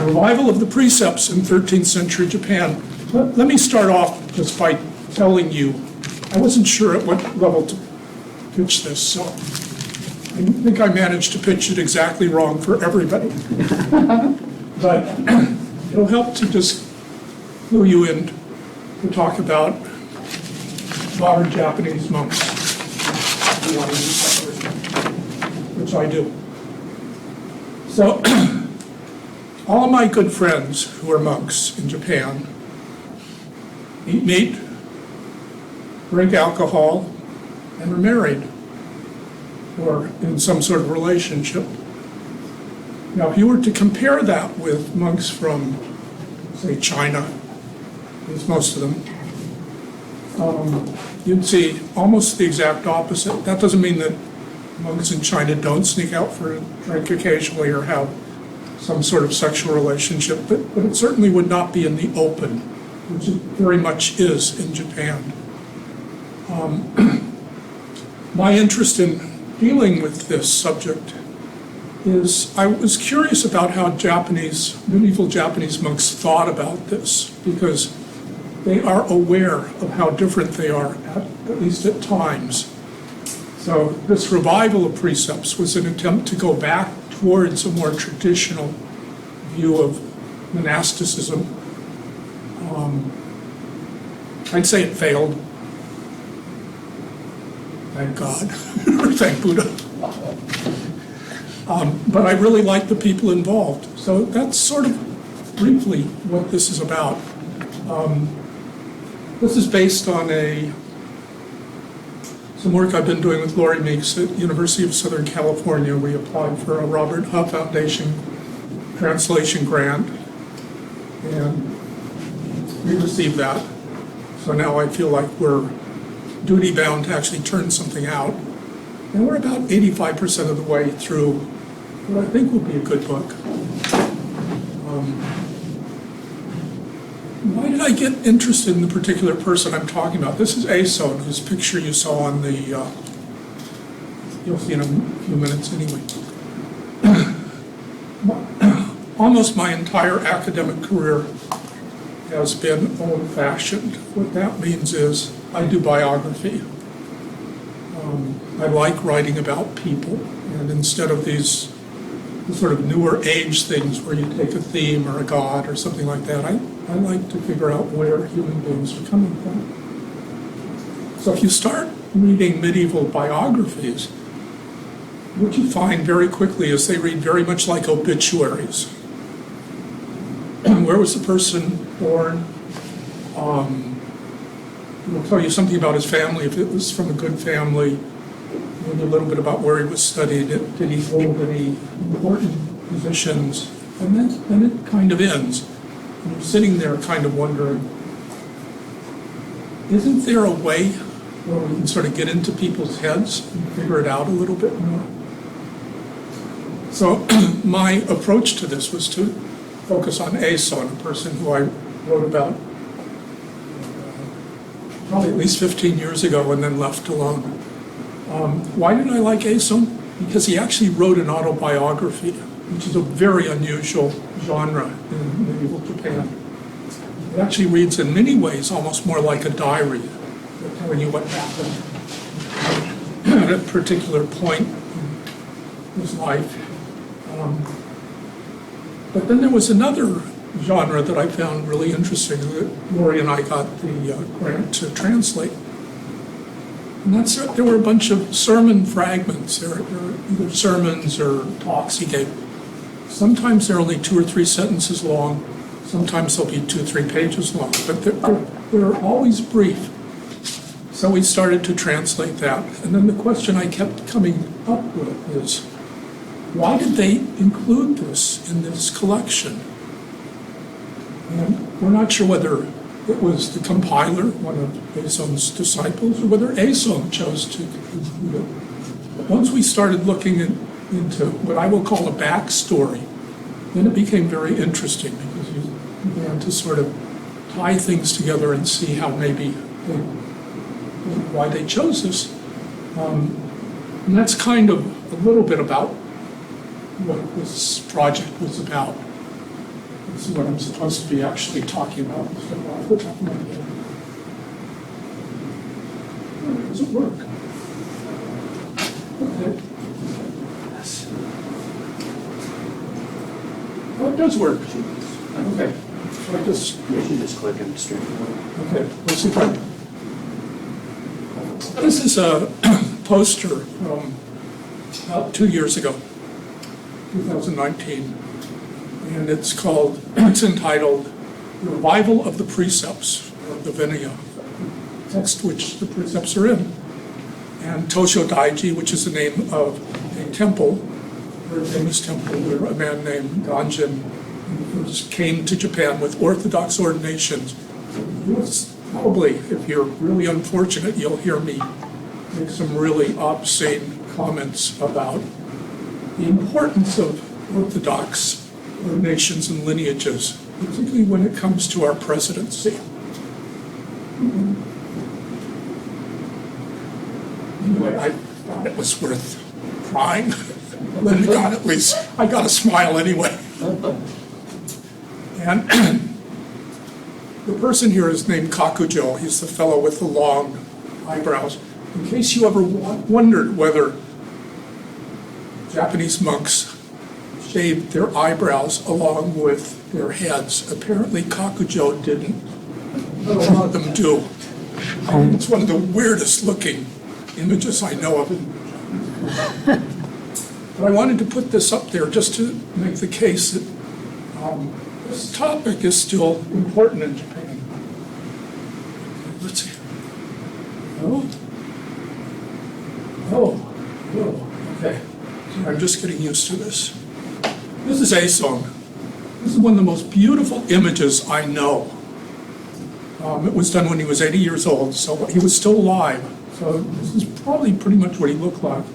revival of the Precepts in 13th century Japan. Let me start off just by telling you, I wasn't sure at what level to pitch this, so I think I managed to pitch it exactly wrong for everybody. But it'll help to just clue you in to talk about modern Japanese monks, which I do. So, all of my good friends who are monks in Japan eat meat, drink alcohol, and are married, or in some sort of relationship. Now, if you were to compare that with monks from, say, China, as most of them, you'd see almost the exact opposite. That doesn't mean that monks in China don't sneak out for a drink occasionally or have some sort of sexual relationship, but it certainly would not be in the open, which it very much is in Japan. My interest in dealing with this subject is I was curious about how medieval Japanese monks thought about this, because they are aware of how different they are, at least at times. So this revival of Precepts was an attempt to go back towards a more traditional view of monasticism. I'd say it failed. Thank God, or thank Buddha. But I really like the people involved. So that's sort of briefly what this is about. This is based on some work I've been doing with Lori Meeks at University of Southern California. We applied for a Robert Huff Foundation translation grant, and we received that. So now I feel like we're duty-bound to actually turn something out. And we're about 85% of the way through what I think will be a good book. Why did I get interested in the particular person I'm talking about? This is Eison, whose picture you saw on the, you'll see in a few minutes anyway. Almost my entire academic career has been old-fashioned. What that means is I do biography. I like writing about people, and instead of these sort of newer age things where you take a theme or a god or something like that, I like to figure out where human beings are coming from. So if you start reading medieval biographies, what you find very quickly is they read very much like obituaries. Where was the person born? It will tell you something about his family, if it was from a good family, maybe a little bit about where he was studied, did he hold any important positions, and then it kind of ends. And you're sitting there kind of wondering, isn't there a way where we can sort of get into people's heads and figure it out a little bit more? So my approach to this was to focus on Eison, a person who I wrote about probably at least 15 years ago and then left alone. Why did I like Eison? Because he actually wrote an autobiography, which is a very unusual genre in medieval Japan. It actually reads in many ways almost more like a diary, telling you what happened at a particular point in his life. But then there was another genre that I found really interesting that Lori and I got the grant to translate. And that's there were a bunch of sermon fragments. There were either sermons or talks he gave. Sometimes they're only 2 or 3 sentences long. Sometimes they'll be 2 or 3 pages long. But they're always brief. So we started to translate that. And then the question I kept coming up with is, why did they include this in this collection? And we're not sure whether it was the compiler, one of Eison's disciples, or whether Eison chose to include it. But once we started looking into what I will call a backstory, then it became very interesting because you began to sort of tie things together and see how maybe why they chose this. And that's kind of a little bit about what this project was about. This is what I'm supposed to be actually talking about. So off the top of my head. Does it work? Okay. Yes. Oh, it does work. Okay. So I just... You should just click and straight forward. Okay, let's see if I... This is a poster from about 2 years ago, 2019, and it's entitled Revival of the Precepts, of the Vinaya, text which the precepts are in. And Tosho Daiji, which is the name of a temple, a very famous temple where a man named Ganjin first came to Japan with Orthodox ordinations. Probably, if you're really unfortunate, you'll hear me make some really obscene comments about the importance of Orthodox ordinations and lineages, particularly when it comes to our presidency. Anyway, I thought it was worth trying. At least I got a smile anyway. And the person here is named Kakujo. He's the fellow with the long eyebrows. In case you ever wondered whether Japanese monks shaved their eyebrows along with their heads, apparently Kakujo didn't. A lot of them do. It's one of the weirdest looking images I know of. But I wanted to put this up there just to make the case that this topic is still important in Japan. Let's see. Okay. I'm just getting used to this. This is Eison. This is one of the most beautiful images I know. It was done when he was 80 years old, so he was still alive. So this is probably pretty much what he looked like.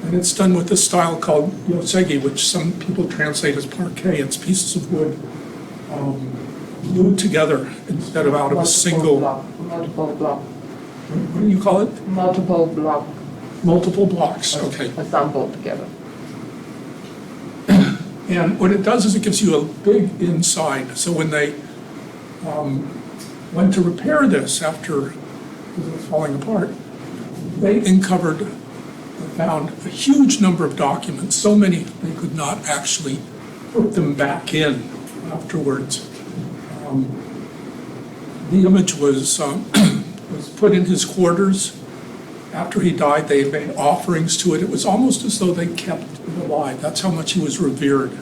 And it's done with this style called yosegi, which some people translate as parquet. It's pieces of wood glued together instead of out of a single... Multiple block. What do you call it? Multiple block. Multiple blocks, okay. Assembled together. And what it does is it gives you a big inside. So when they went to repair this after it was falling apart, they found a huge number of documents, so many they could not actually put them back in afterwards. The image was put in his quarters. After he died, they made offerings to it. It was almost as though they kept it alive. That's how much he was revered.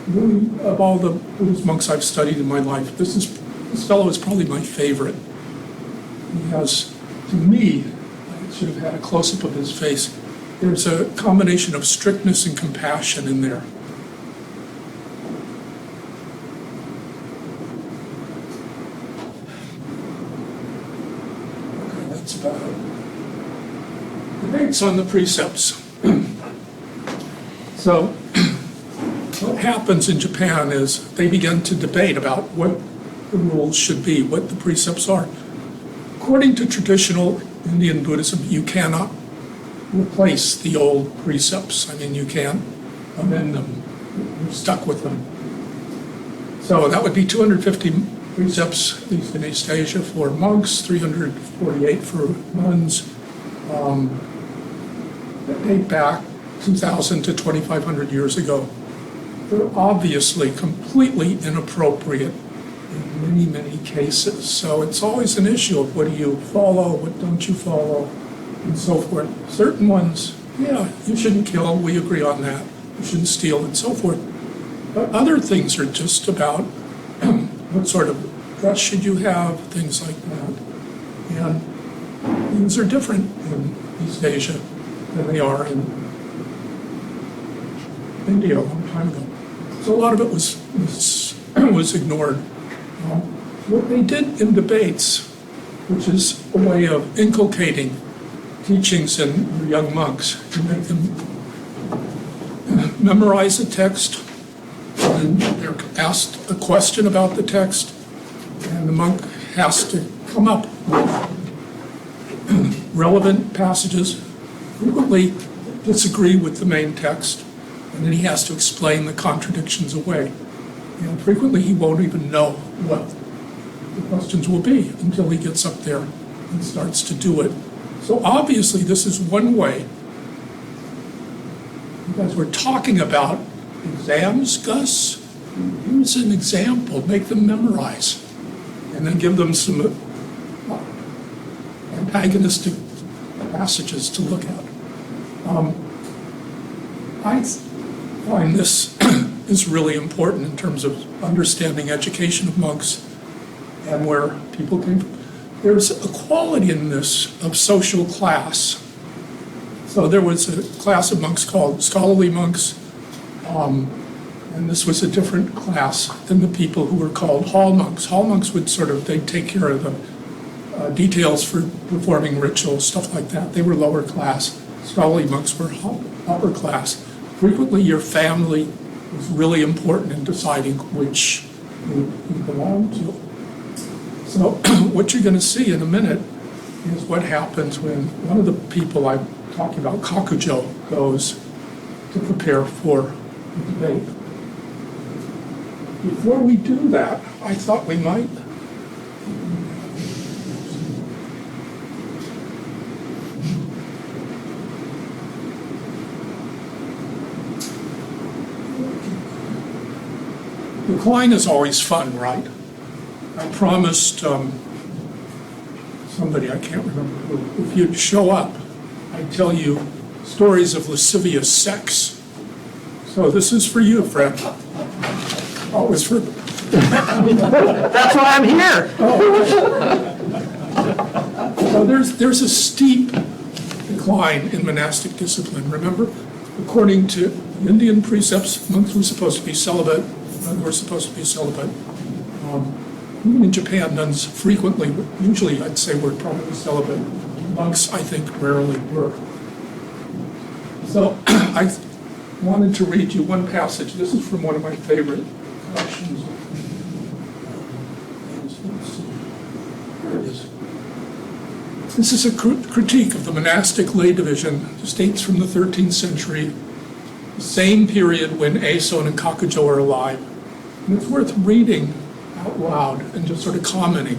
Really, of all the Buddhist monks I've studied in my life, this fellow is probably my favorite. He has, to me, I should have had a close-up of his face. There's a combination of strictness and compassion in there. Okay, that's about it. Debates on the precepts. So, what happens in Japan is they begin to debate about what the rules should be, what the precepts are. According to traditional Indian Buddhism, you cannot replace the old precepts. I mean, you can't amend them. You're stuck with them. So that would be 250 precepts, at least in East Asia, for monks, 348 for nuns. That date back 2,000 to 2,500 years ago. They're obviously completely inappropriate in many, many cases. So it's always an issue of what do you follow, what don't you follow, and so forth. Certain ones, yeah, you shouldn't kill, we agree on that. You shouldn't steal, and so forth. But other things are just about what sort of dress should you have, things like that. And things are different in East Asia than they are in India a long time ago. So a lot of it was ignored. What they did in debates, which is a way of inculcating teachings in young monks, to make them memorize the text, and they're asked a question about the text, and the monk has to come up with relevant passages, frequently disagree with the main text, and then he has to explain the contradictions away. And frequently he won't even know what the questions will be until he gets up there and starts to do it. So obviously this is one way. You guys were talking about exams, Gus. Here's an example. Make them memorize. And then give them some antagonistic passages to look at. I find this is really important in terms of understanding education of monks and where people came from. There's a quality in this of social class. So there was a class of monks called scholarly monks, and this was a different class than the people who were called hall monks. Hall monks would they'd take care of the details for performing rituals, stuff like that. They were lower class. Scholarly monks were upper class. Frequently your family was really important in deciding which group you belonged to. So what you're going to see in a minute is what happens when one of the people I'm talking about, Kakujo, goes to prepare for the debate. Before we do that, I thought we might Decline is always fun, right? I promised somebody, I can't remember who, if you'd show up, I'd tell you stories of lascivious sex. So this is for you, Fred. Oh, it was for... That's why I'm here. So there's a steep decline in monastic discipline, remember? According to Indian precepts, monks were supposed to be celibate, nuns were supposed to be celibate. Even in Japan, nuns frequently, usually I'd say were probably celibate. Monks, I think, rarely were. So I wanted to read you one passage. This is from one of my favorite collections. Here it is. This is a critique of the monastic lay division. It dates from the 13th century, the same period when Eison and Kakujo are alive. And it's worth reading out loud and just sort of commenting.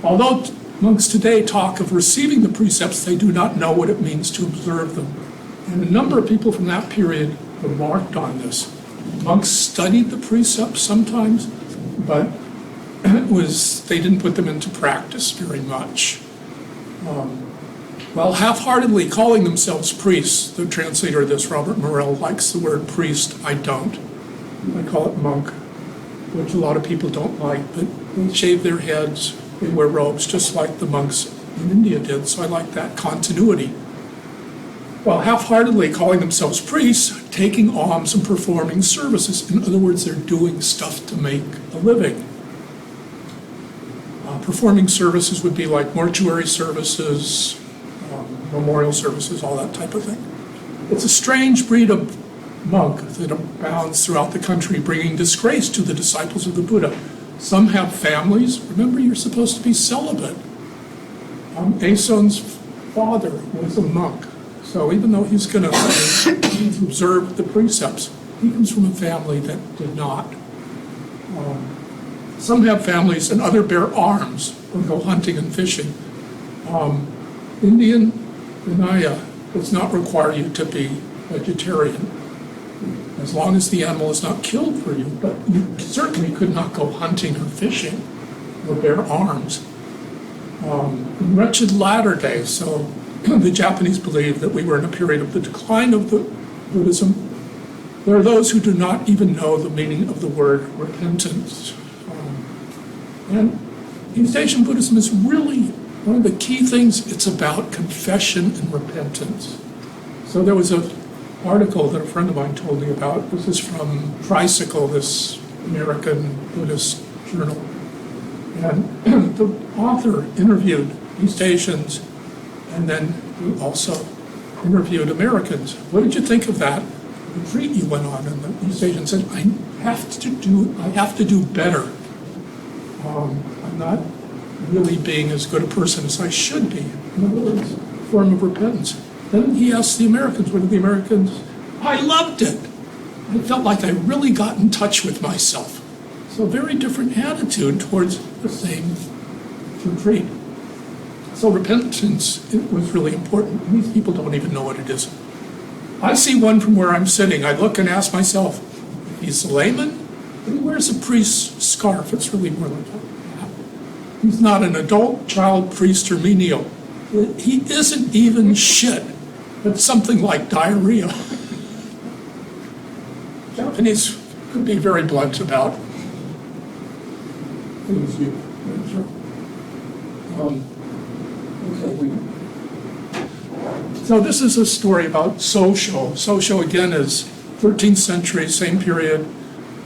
Although monks today talk of receiving the precepts, they do not know what it means to observe them. And a number of people from that period remarked on this. Monks studied the precepts sometimes, but they didn't put them into practice very much. While half-heartedly calling themselves priests, the translator of this, Robert Morell, likes the word priest. I don't. I call it monk, which a lot of people don't like, but they shave their heads, they wear robes, just like the monks in India did, so I like that continuity. While half-heartedly calling themselves priests, taking alms and performing services. In other words, they're doing stuff to make a living. Performing services would be like mortuary services, memorial services, all that type of thing. It's a strange breed of monk that abounds throughout the country, bringing disgrace to the disciples of the Buddha. Some have families. Remember, you're supposed to be celibate. Eison's father was a monk, so even though he's going to observe the precepts, he comes from a family that did not. Some have families and other bear arms or go hunting and fishing. Indian Vinaya does not require you to be vegetarian, as long as the animal is not killed for you, but you certainly could not go hunting or fishing or bear arms. In wretched latter days, so the Japanese believe that we were in a period of the decline of the Buddhism. There are those who do not even know the meaning of the word repentance. And East Asian Buddhism is really one of the key things. It's about confession and repentance. So there was an article that a friend of mine told me about. This is from Tricycle, this American Buddhist journal. And the author interviewed East Asians, and then he also interviewed Americans. What did you think of that retreat you went on? And the East Asian said, I have to do better. I'm not really being as good a person as I should be. In other words, a form of repentance. Then he asked the Americans, what did the Americans? I loved it. I felt like I really got in touch with myself. So a very different attitude towards the same retreat. So repentance, it was really important. These people don't even know what it is. I see one from where I'm sitting. I look and ask myself, he's a layman, but he wears a priest's scarf. It's really more like that. He's not an adult, child, priest, or menial. He isn't even shit, but something like diarrhea. Japanese could be very blunt about things you So this is a story about Saichō. Saichō, again, is 13th century, same period.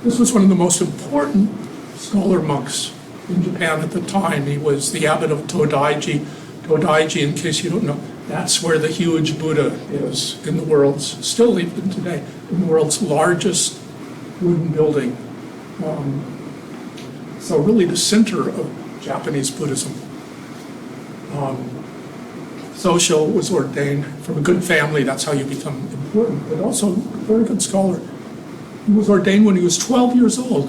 This was one of the most important scholar monks in Japan at the time. He was the abbot of Todaiji. Todaiji, in case you don't know, that's where the huge Buddha is in the world's, still even today, in the world's largest wooden building. So really the center of Japanese Buddhism. Saichō was ordained from a good family. That's how you become important, but also a very good scholar. He was ordained when he was 12 years old,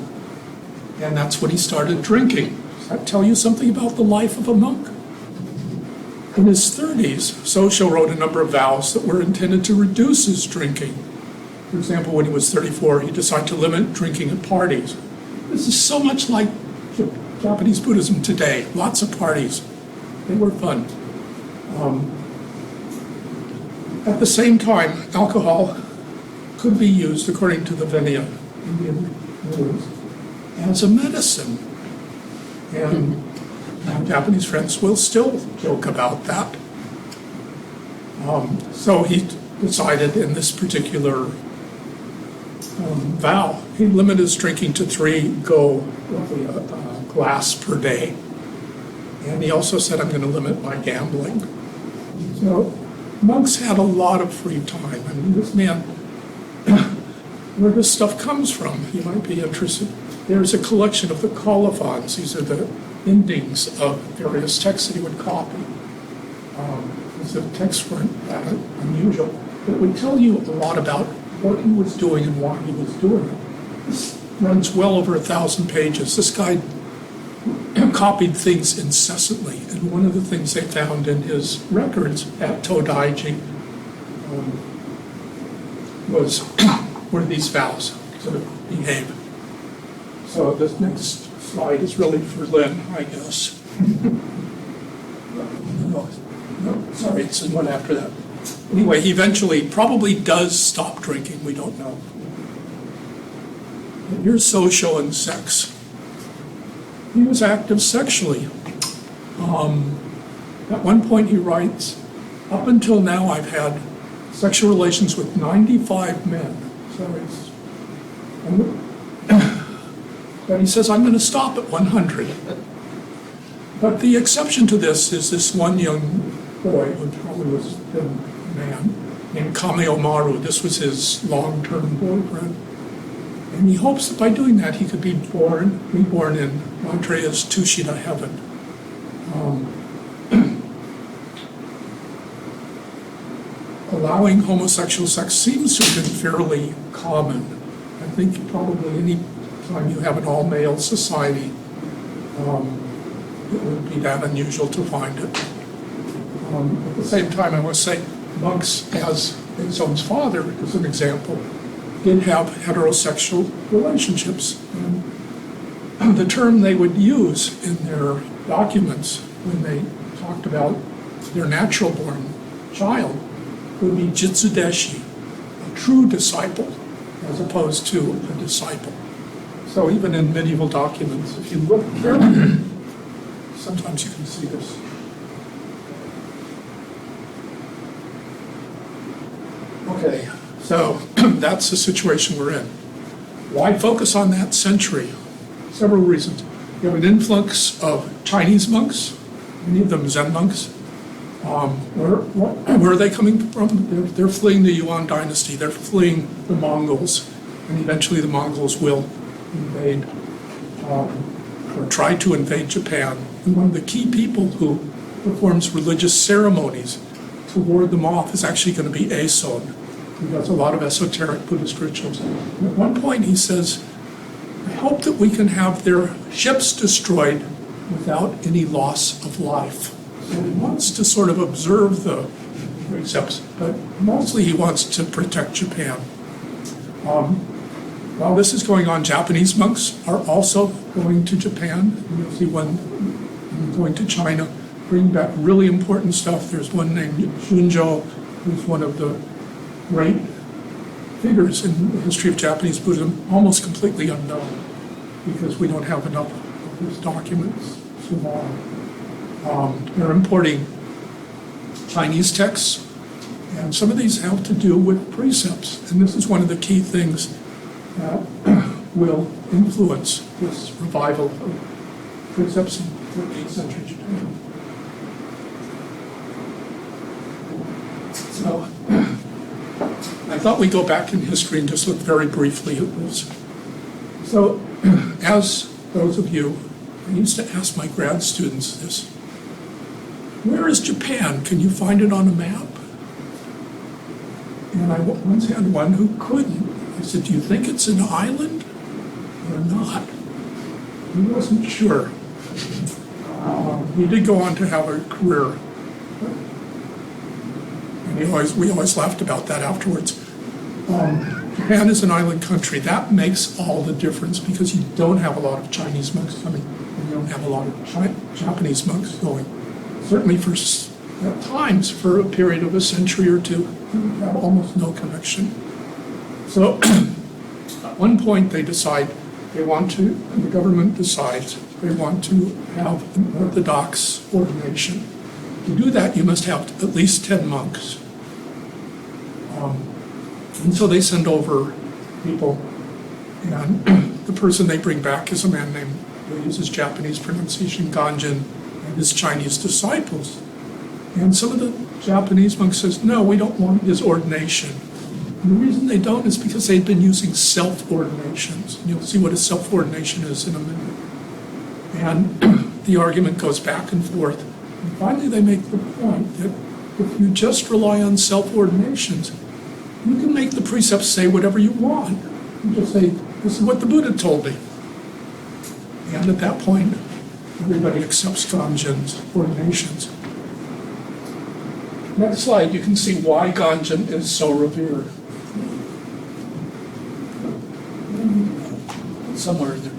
and that's when he started drinking. Does that tell you something about the life of a monk? In his 30s, Saichō wrote a number of vows that were intended to reduce his drinking. For example, when he was 34, he decided to limit drinking at parties. This is so much like Japanese Buddhism today. Lots of parties. They were fun. At the same time, alcohol could be used, according to the Vinaya, Indian rules, as a medicine. And my Japanese friends will still joke about that. So he decided in this particular vow, he limited his drinking to 3 go, roughly a glass per day. And he also said, I'm going to limit my gambling. So monks had a lot of free time. I mean, this man, where this stuff comes from, you might be interested. There's a collection of the colophons. These are the endings of various texts that he would copy. The texts weren't that unusual. It would tell you a lot about what he was doing and why he was doing it. This runs well over 1,000 pages. This guy copied things incessantly, and one of the things they found in his records at Todaiji were these vows to behave. So this next slide is really for Lynn, I guess. No, sorry, it's the one after that. Anyway, he eventually probably does stop drinking, we don't know. And here's Saichō and sex. He was active sexually. At one point he writes, up until now I've had sexual relations with 95 men. But he says, I'm going to stop at 100. But the exception to this is this one young boy, who probably was a man, named Kameomaru. This was his long-term boyfriend. And he hopes that by doing that he could be reborn in Maitreya's Tushita heaven. Allowing homosexual sex seems to have been fairly common. I think probably any time you have an all-male society, it would be that unusual to find it. At the same time, I must say, monks, as Eison's father, as an example, did have heterosexual relationships. And the term they would use in their documents when they talked about their natural-born child would be jitsudeshi, a true disciple, as opposed to a disciple. So even in medieval documents, if you look carefully, sometimes you can see this. Okay, so that's the situation we're in. Why focus on that century? Several reasons. You have an influx of Chinese monks, many of them Zen monks. Where are they coming from? They're fleeing the Yuan dynasty. They're fleeing the Mongols, and eventually the Mongols will invade or try to invade Japan. And one of the key people who performs religious ceremonies to ward them off is actually going to be Eison, who does a lot of esoteric Buddhist rituals. And at one point he says, I hope that we can have their ships destroyed without any loss of life. So he wants to sort of observe the precepts, but mostly he wants to protect Japan. While this is going on, Japanese monks are also going to Japan. You'll see one going to China, bring back really important stuff. There's one named Shunjo, who's one of the great figures in the history of Japanese Buddhism, almost completely unknown because we don't have enough of his documents survive. They're importing Chinese texts, and some of these have to do with precepts, and this is one of the key things that will influence this revival of precepts in 14th century Japan. So I thought we'd go back in history and just look very briefly at this. So as those of you, I used to ask my grad students this, where is Japan? Can you find it on a map? And I once had one who couldn't. I said, do you think it's an island or not? He wasn't sure. He did go on to have a career. And we always laughed about that afterwards. Japan is an island country. That makes all the difference because you don't have a lot of Chinese monks coming, and you don't have a lot of Japanese monks going. Certainly at times, for a period of a century or two, you have almost no connection. So at one point they decide the government decides they want to have an Orthodox ordination. To do that, you must have at least 10 monks. And so they send over people, and the person they bring back is a man named, who uses Japanese pronunciation, Ganjin, and his Chinese disciples. And some of the Japanese monks says, no, we don't want his ordination. And the reason they don't is because they've been using self-ordinations. And you'll see what a self-ordination is in a minute. And the argument goes back and forth. And finally they make the point that if you just rely on self-ordinations, you can make the precepts say whatever you want. You just say, this is what the Buddha told me. And at that point, everybody accepts Ganjin's ordinations. Next slide, you can see why Ganjin is so revered. Somewhere in there.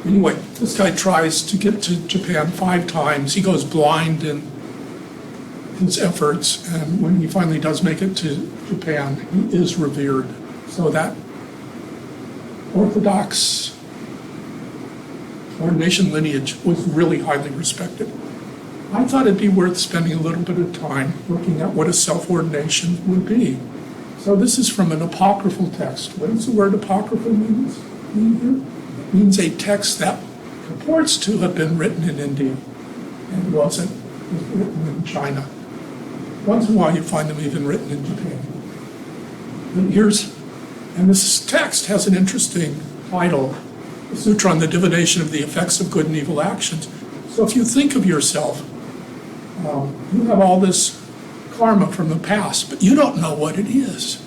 Anyway, this guy tries to get to Japan 5 times. He goes blind in his efforts, and when he finally does make it to Japan, he is revered. So that Orthodox ordination lineage was really highly respected. I thought it'd be worth spending a little bit of time looking at what a self-ordination would be. So this is from an apocryphal text. What does the word apocryphal mean here? It means a text that purports to have been written in India and wasn't. It was written in China. Once in a while you find them even written in Japan. And this text has an interesting title, the Sutra on the Divination of the Effects of Good and Evil Actions. So if you think of yourself, you have all this karma from the past, but you don't know what it is.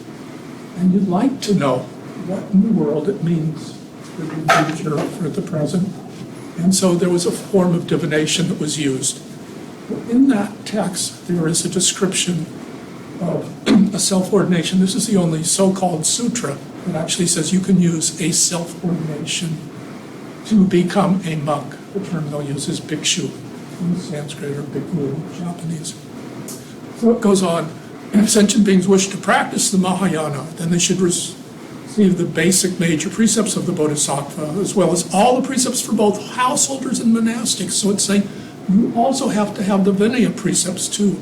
And you'd like to know what in the world it means for the future, for the present. And so there was a form of divination that was used. In that text, there is a description of a self-ordination. This is the only so-called sutra that actually says you can use a self-ordination to become a monk. The term they'll use is bhikshu in Sanskrit or bhikkhu in Japanese. So it goes on. If sentient beings wish to practice the Mahayana, then they should receive the basic major precepts of the Bodhisattva, as well as all the precepts for both householders and monastics. So it's saying you also have to have the Vinaya precepts too.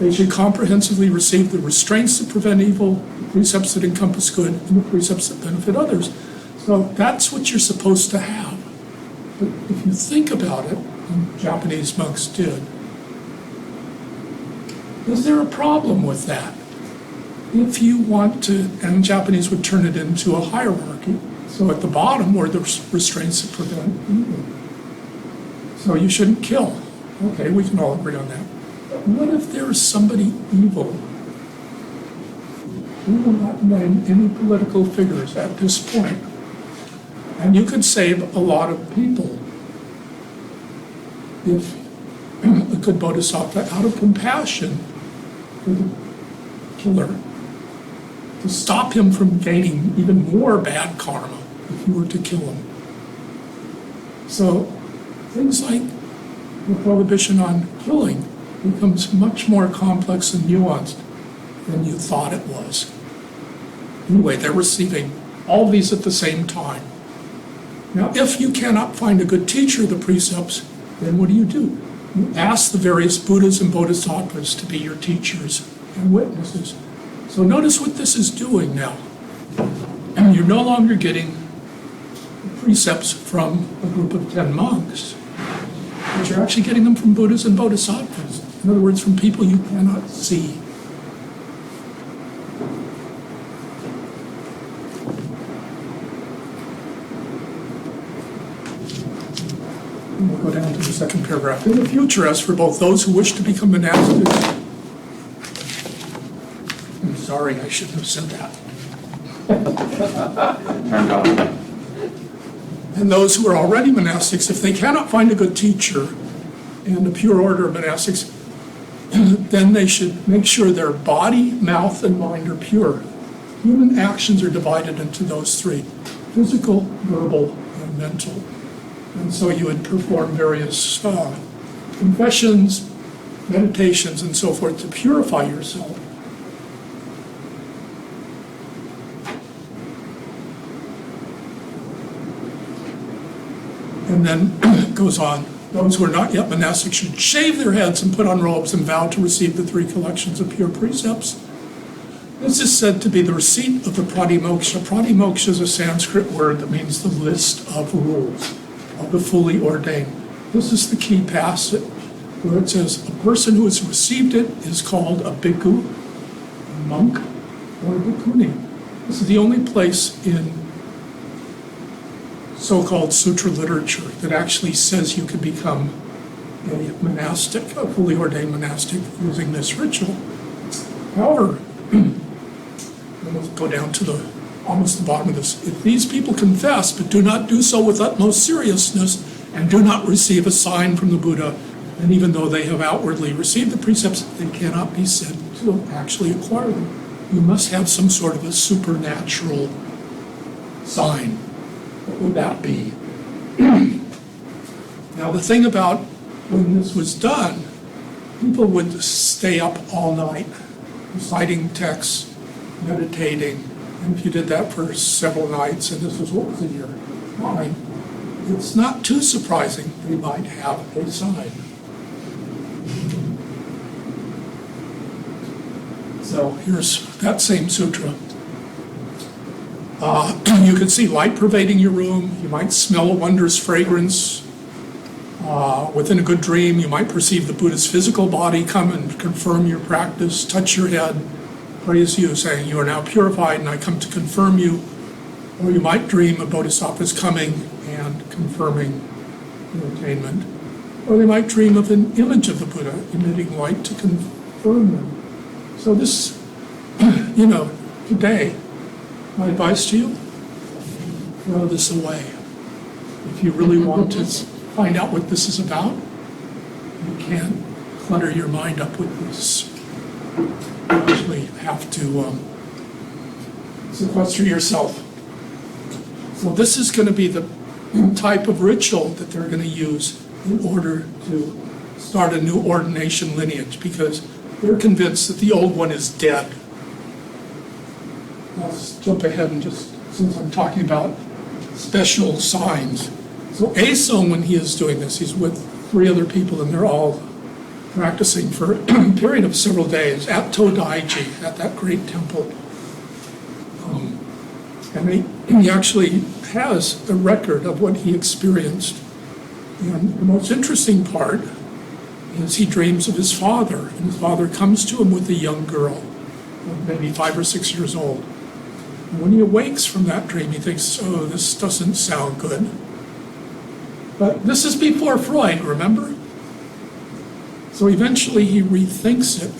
They should comprehensively receive the restraints that prevent evil, the precepts that encompass good, and the precepts that benefit others. So that's what you're supposed to have. But if you think about it, and Japanese monks did, is there a problem with that? If you want to, and Japanese would turn it into a hierarchy, so at the bottom were the restraints that prevent evil. So you shouldn't kill. Okay, we can all agree on that. But what if there is somebody evil? We will not name any political figures at this point. And you could save a lot of people if a good bodhisattva, out of compassion for the killer, to stop him from gaining even more bad karma if you were to kill him. So things like the prohibition on killing becomes much more complex and nuanced than you thought it was. Anyway, they're receiving all these at the same time. Now, if you cannot find a good teacher of the precepts, then what do? You ask the various Buddhas and Bodhisattvas to be your teachers and witnesses. So notice what this is doing now. And you're no longer getting precepts from a group of 10 monks, but you're actually getting them from Buddhas and Bodhisattvas. In other words, from people you cannot see. And we'll go down to the second paragraph. In the future, as for both those who wish to become monastics, I'm sorry, I shouldn't have said that. Turned off. And those who are already monastics, if they cannot find a good teacher and a pure order of monastics, then they should make sure their body, mouth, and mind are pure. Human actions are divided into those three: physical, verbal, and mental. And so you would perform various confessions, meditations, and so forth to purify yourself. And then it goes on. Those who are not yet monastic should shave their heads and put on robes and vow to receive the 3 collections of pure precepts. This is said to be the receipt of the pratimoksha. Pratimoksha is a Sanskrit word that means the list of rules of the fully ordained. This is the key passage where it says a person who has received it is called a bhikkhu, a monk, or a bhikkhuni. This is the only place in so-called sutra literature that actually says you can become a monastic, a fully ordained monastic, using this ritual. However, we'll go down to almost the bottom of this. If these people confess but do not do so with utmost seriousness and do not receive a sign from the Buddha, and even though they have outwardly received the precepts, they cannot be said to actually acquire them. You must have some sort of a supernatural sign. What would that be? Now, the thing about when this was done, people would stay up all night reciting texts, meditating, and if you did that for several nights, and this was what was in your mind, it's not too surprising they might have a sign. So here's that same sutra. You can see light pervading your room. You might smell a wondrous fragrance. Within a good dream, you might perceive the Buddha's physical body come and confirm your practice, touch your head, praise you, saying, "You are now purified, and I come to confirm you." Or you might dream a bodhisattva is coming and confirming your attainment. Or they might dream of an image of the Buddha emitting light to confirm them. So this, today, my advice to you, throw this away. If you really want to find out what this is about, you can't clutter your mind up with this. You actually have to sequester yourself. So this is going to be the type of ritual that they're going to use in order to start a new ordination lineage, because they're convinced that the old one is dead. Let's jump ahead and just, since I'm talking about special signs. So Eison, when he is doing this, he's with 3 other people, and they're all practicing for a period of several days at Todaiji, at that great temple. And he actually has a record of what he experienced. And the most interesting part is he dreams of his father, and his father comes to him with a young girl, maybe 5 or 6 years old. And when he awakes from that dream, he thinks, "Oh, this doesn't sound good." But this is before Freud, remember? So eventually he rethinks it,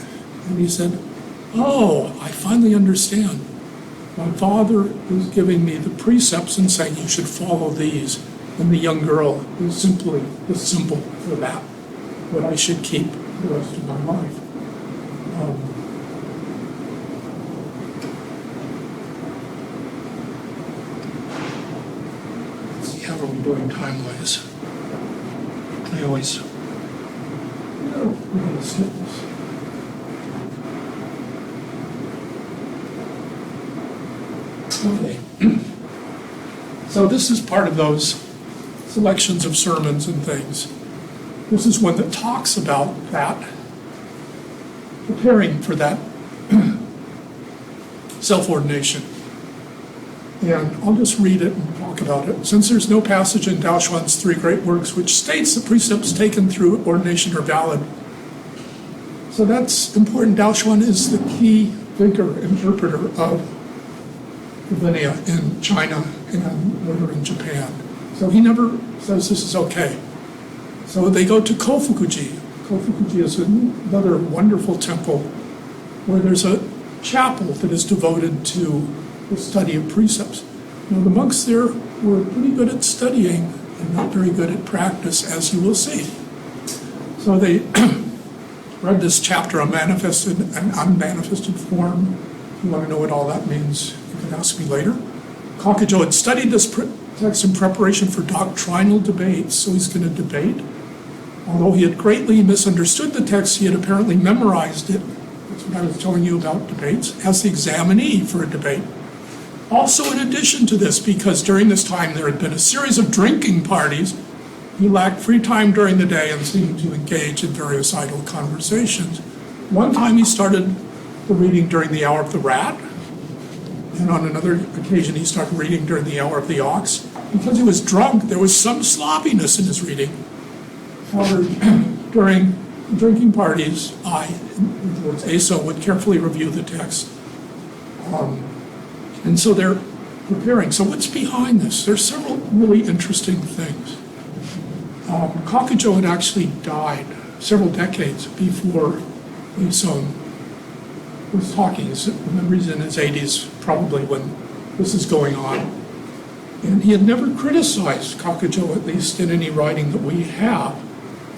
and he said, "Oh, I finally understand. My father is giving me the precepts and saying you should follow these. And the young girl is simply the symbol for that, what I should keep the rest of my life. Let's see, how are we doing time-wise? I always, we're going to skip this. Okay. So this is part of those selections of sermons and things. This is one that talks about that, preparing for that self-ordination. And I'll just read it and talk about it. Since there's no passage in Daoshuan's three great works which states the precepts taken through ordination are valid. So that's important. Daoshuan is the key figure, interpreter of the Vinaya in China and later in Japan. So he never says this is okay. So they go to Kofukuji. Kofukuji is another wonderful temple where there's a chapel that is devoted to the study of precepts. Now, the monks there were pretty good at studying and not very good at practice, as you will see. So they read this chapter on manifested and unmanifested form. If you want to know what all that means, you can ask me later. Kakujo had studied this text in preparation for doctrinal debates, so he's going to debate. Although he had greatly misunderstood the text, he had apparently memorized it. That's what I was telling you about debates, as the examinee for a debate. Also, in addition to this, because during this time there had been a series of drinking parties, he lacked free time during the day and seemed to engage in various idle conversations. One time he started the reading during the hour of the rat, and on another occasion he started reading during the hour of the ox. Because he was drunk, there was some sloppiness in his reading. However, during drinking parties, in other words, Eison would carefully review the text. And so they're preparing. So what's behind this? There's several really interesting things. Kakujo had actually died several decades before Eison was talking. Remember, he's in his 80s probably when this is going on. And he had never criticized Kakujo, at least in any writing that we have,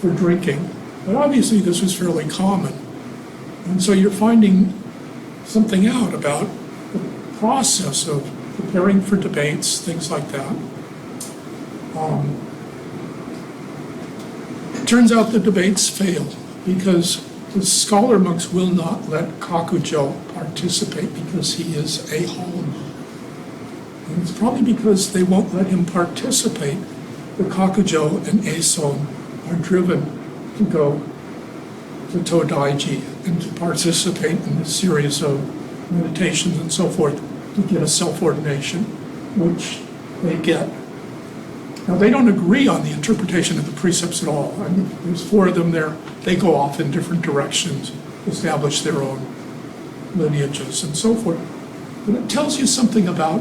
for drinking. But obviously this was fairly common. And so you're finding something out about the process of preparing for debates, things like that. It turns out the debates fail because the scholar monks will not let Kakujo participate because he is a Hon. And it's probably because they won't let him participate that Kakujo and Eison are driven to go to Todaiji and to participate in a series of meditations and so forth to get a self-ordination, which they get. Now, they don't agree on the interpretation of the precepts at all. I mean, there's four of them there. They go off in different directions, establish their own lineages and so forth. But it tells you something about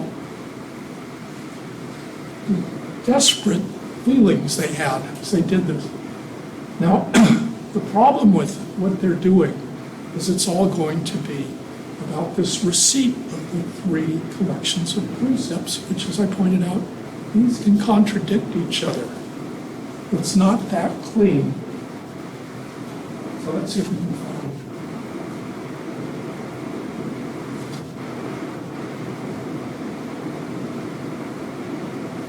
the desperate feelings they had as they did this. Now, the problem with what they're doing is it's all going to be about this receipt of the three collections of precepts, which, as I pointed out, these can contradict each other. It's not that clean. So let's see if we can find it.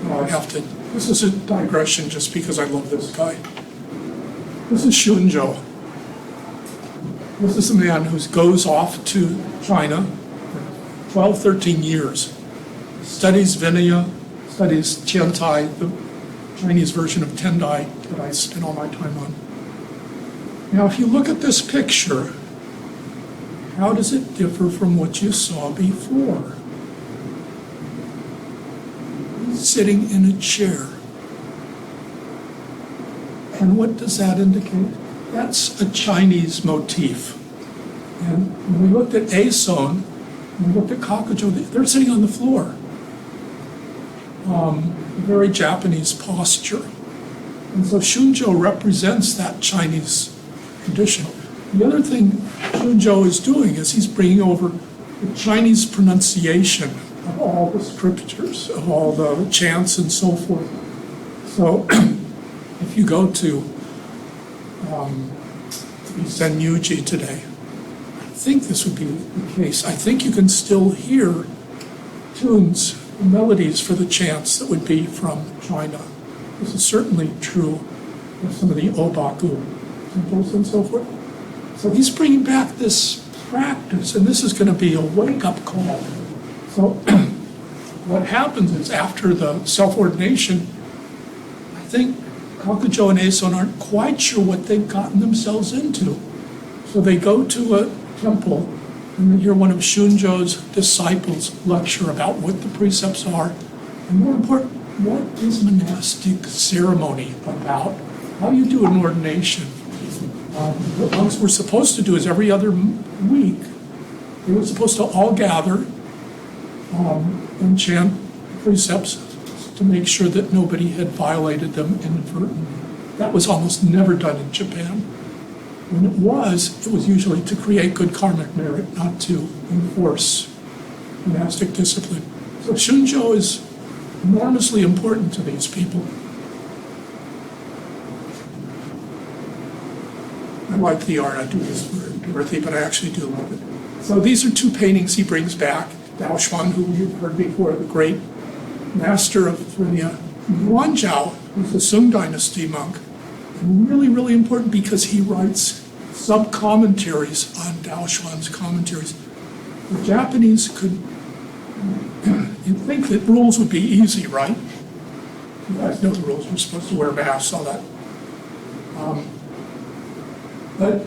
Oh, I have to, this is a digression just because I love this guy. This is Shunjo. This is a man who goes off to China for 12, 13 years, studies Vinaya, studies Tiantai, the Chinese version of Tendai that I spent all my time on. Now, if you look at this picture, how does it differ from what you saw before? He's sitting in a chair. And what does that indicate? That's a Chinese motif. And when we looked at Eison, when we looked at Kakujo, they're sitting on the floor. A very Japanese posture. And so Shunjo represents that Chinese tradition. The other thing Shunjo is doing is he's bringing over the Chinese pronunciation of all the scriptures, of all the chants and so forth. So if you go to Zen-yuji today, I think this would be the case. I think you can still hear tunes, melodies for the chants that would be from China. This is certainly true of some of the Obaku temples and so forth. So he's bringing back this practice, and this is going to be a wake-up call. So what happens is after the self-ordination, I think Kakujo and Eison aren't quite sure what they've gotten themselves into. So they go to a temple and they hear one of Shunjo's disciples lecture about what the precepts are, and more important, what is monastic ceremony about? How do you do an ordination? What monks were supposed to do is every other week, they were supposed to all gather and chant precepts to make sure that nobody had violated them inadvertently. That was almost never done in Japan. When it was usually to create good karmic merit, not to enforce monastic discipline. So Shunjo is enormously important to these people. I like the art. I do this for Dorothy, but I actually do love it. So these are two paintings he brings back. Dao Xuan, who you've heard before, the great master of Linya. Guanzhou, who's a Sung Dynasty monk, and really, really important because he writes sub-commentaries on Dao Xuan's commentaries. The Japanese could, you'd think that rules would be easy, right? You guys know the rules. We're supposed to wear masks, all that. But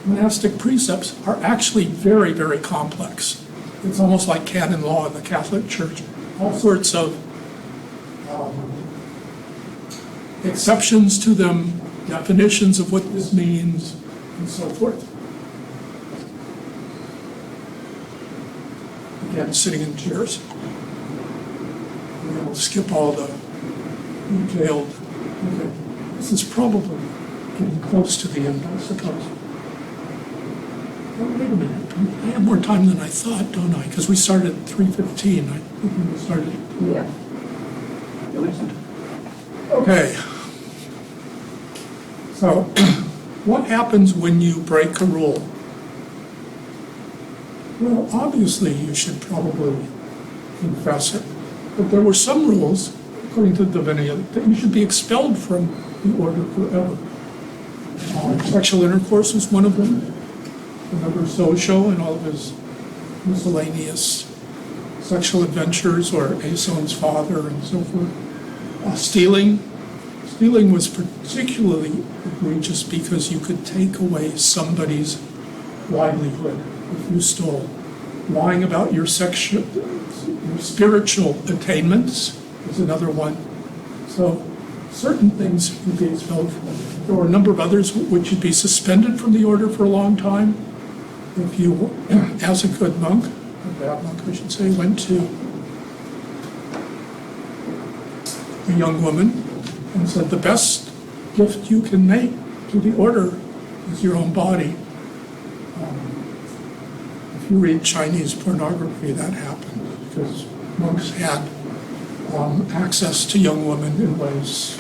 monastic precepts are actually very, very complex. It's almost like canon law in the Catholic Church. All sorts of exceptions to them, definitions of what this means, and so forth. Again, sitting in chairs. We'll skip all the detailed. Okay. This is probably getting close to the end, I suppose. Oh, wait a minute. I have more time than I thought, don't I? Because we started at 3:15. I think we started. Yeah. Okay. So, what happens when you break a rule? Well, obviously, you should probably confess it. But there were some rules, according to the Vinaya, that you should be expelled from the order forever. Sexual intercourse was one of them. Remember Saichō and all of his miscellaneous sexual adventures, or Eison's father and so forth. Stealing was particularly egregious because you could take away somebody's livelihood if you stole. Lying about your spiritual attainments is another one. So certain things would be expelled from. There were a number of others which you'd be suspended from the order for a long time. If you, as a good monk, a bad monk I should say, went to a young woman and said, the best gift you can make to the order is your own body. If you read Chinese pornography, that happened because monks had access to young women in ways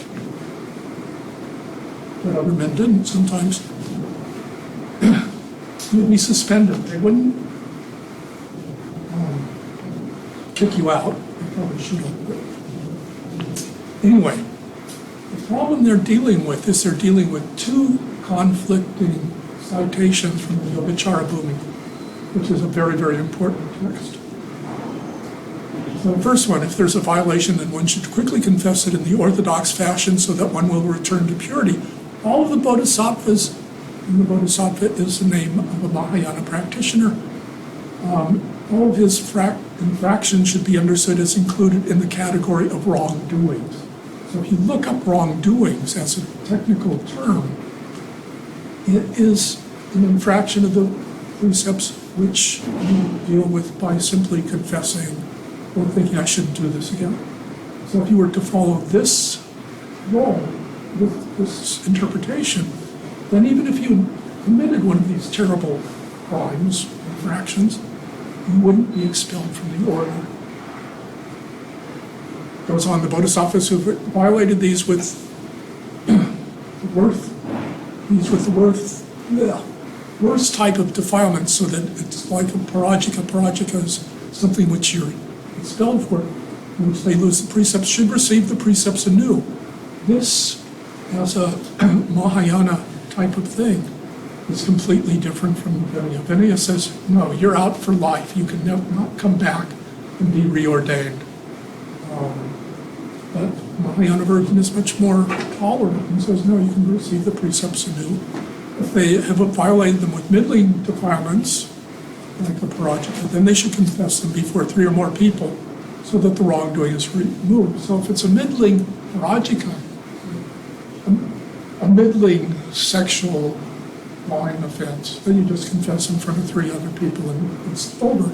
that other men didn't sometimes. You'd be suspended. They wouldn't kick you out. They probably should have. Anyway, the problem they're dealing with is they're dealing with two conflicting citations from the Yogacara Bhumi, which is a very, very important text. So the first one, if there's a violation, then one should quickly confess it in the orthodox fashion so that one will return to purity. All of the bodhisattvas, and the bodhisattva is the name of a Mahayana practitioner, all of his infractions should be understood as included in the category of wrongdoings. So if you look up wrongdoings as a technical term, it is an infraction of the precepts which you deal with by simply confessing or thinking I shouldn't do this again. So if you were to follow this law, with this interpretation, then even if you committed one of these terrible crimes, infractions, you wouldn't be expelled from the order. Goes on, the bodhisattvas who violated these with the worst type of defilement, so that it's like a parajika. Parajika is something which you're expelled for, in which they lose the precepts, should receive the precepts anew. This, as a Mahayana type of thing, is completely different from Vinaya. Vinaya says, no, you're out for life. You can not come back and be reordained. But Mahayana version is much more tolerant and says, no, you can receive the precepts anew. If they have violated them with middling defilements, like the parajika, then they should confess them before 3 or more people so that the wrongdoing is removed. So if it's a middling parajika, a middling sexual lying offense, then you just confess in front of 3 other people and it's over.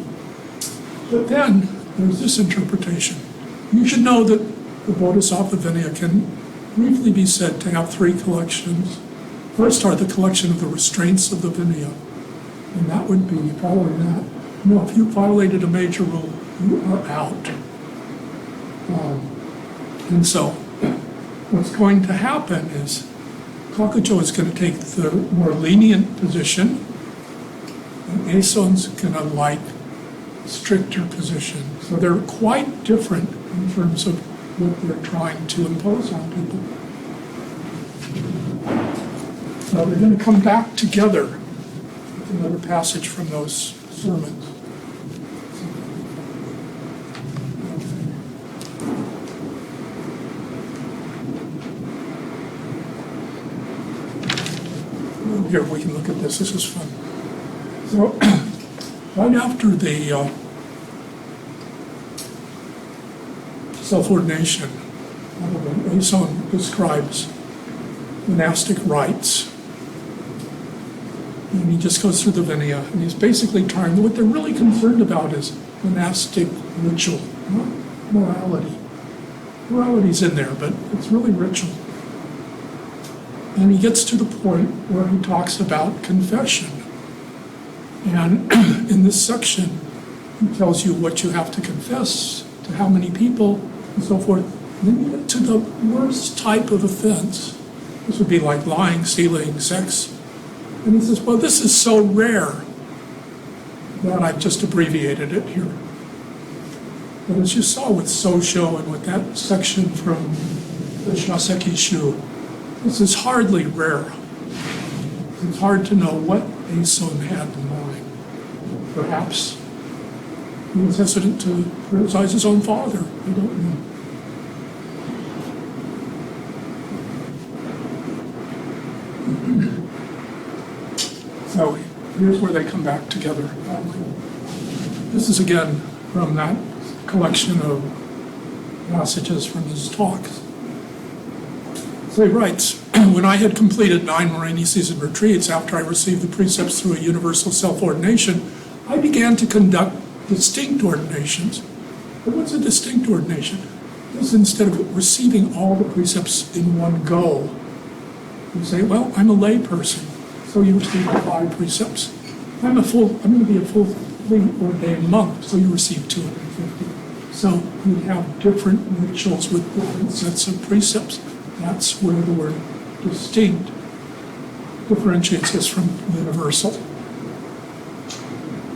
But then there's this interpretation. You should know that the Bodhisattva Vinaya can briefly be said to have 3 collections. First are the collection of the restraints of the Vinaya, and that would be following that. No, if you violated a major rule, you are out. And so what's going to happen is Kakujo is going to take the more lenient position, and Eison's going to like stricter position. So they're quite different in terms of what they're trying to impose on people. So they're going to come back together with another passage from those sermons. Here, we can look at this. This is fun. So, right after the self-ordination, Eison describes monastic rites. And he just goes through the Vinaya, and he's basically trying, what they're really concerned about is monastic ritual, not morality. Morality's in there, but it's really ritual. And he gets to the point where he talks about confession. And in this section, he tells you what you have to confess, to how many people, and so forth. And then you get to the worst type of offense. This would be like lying, stealing, sex. And he says, well, this is so rare that I've just abbreviated it here. But as you saw with Saichō and with that section from the Shaseki Shu, this is hardly rare. It's hard to know what Eison had in mind. Perhaps he was hesitant to criticize his own father. I don't know. So here's where they come back together. This is again from that collection of passages from his talks. So he writes, when I had completed 9 rainy season retreats after I received the precepts through a universal self-ordination, I began to conduct distinct ordinations. But what's a distinct ordination? This is instead of receiving all the precepts in one go. You say, well, I'm a lay person, so you receive 5 precepts. I'm going to be a fully ordained monk, so you receive 250. So you have different rituals with different sets of precepts. That's where the word distinct differentiates us from universal.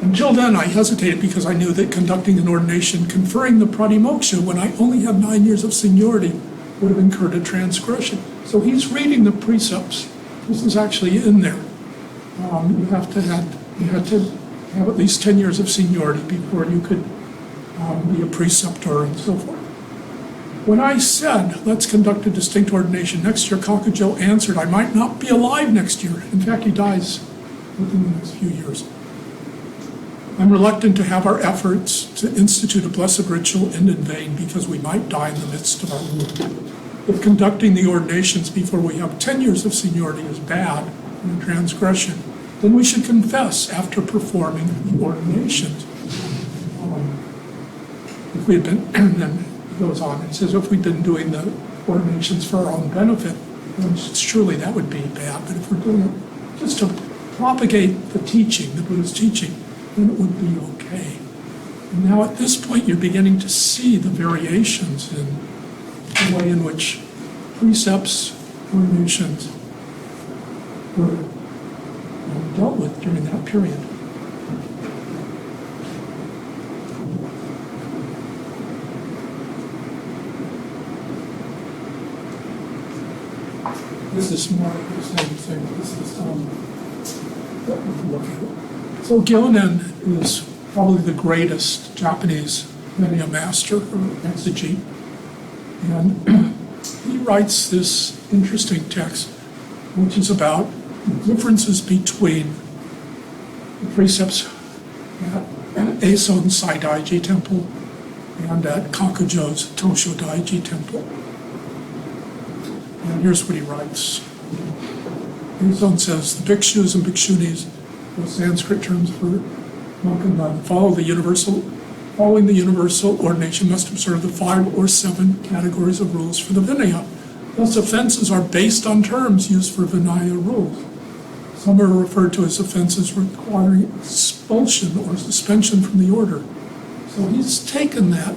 Until then, I hesitated because I knew that conducting an ordination conferring the pratimoksha when I only had 9 years of seniority would have incurred a transgression. So he's reading the precepts. This is actually in there. You had to have at least 10 years of seniority before you could be a preceptor and so forth. When I said, let's conduct a distinct ordination next year, Kakujo answered, I might not be alive next year. In fact, he dies within the next few years. I'm reluctant to have our efforts to institute a blessed ritual end in vain because we might die in the midst of our work. If conducting the ordinations before we have 10 years of seniority is bad and a transgression, then we should confess after performing the ordinations. If we had been, and then he goes on and says, if we'd been doing the ordinations for our own benefit, then surely that would be bad. But if we're doing it just to propagate the teaching, the Buddha's teaching, then it would be okay. And now at this point, you're beginning to see the variations in the way in which precepts, ordinations were dealt with during that period. This is more of the same thing. This is what we're looking at. So Groner is probably the greatest Japanese Vinaya master or exegete. And he writes this interesting text, which is about differences between the precepts at Eison Saidaiji Temple and at Kakujo's Tosho Daiji Temple. And here's what he writes. Eison says, the bhikshus and bhikshunis, those Sanskrit terms for monk and nun, following the universal ordination must observe the 5 or 7 categories of rules for the Vinaya. Thus, offenses are based on terms used for Vinaya rules. Some are referred to as offenses requiring expulsion or suspension from the order. So he's taken that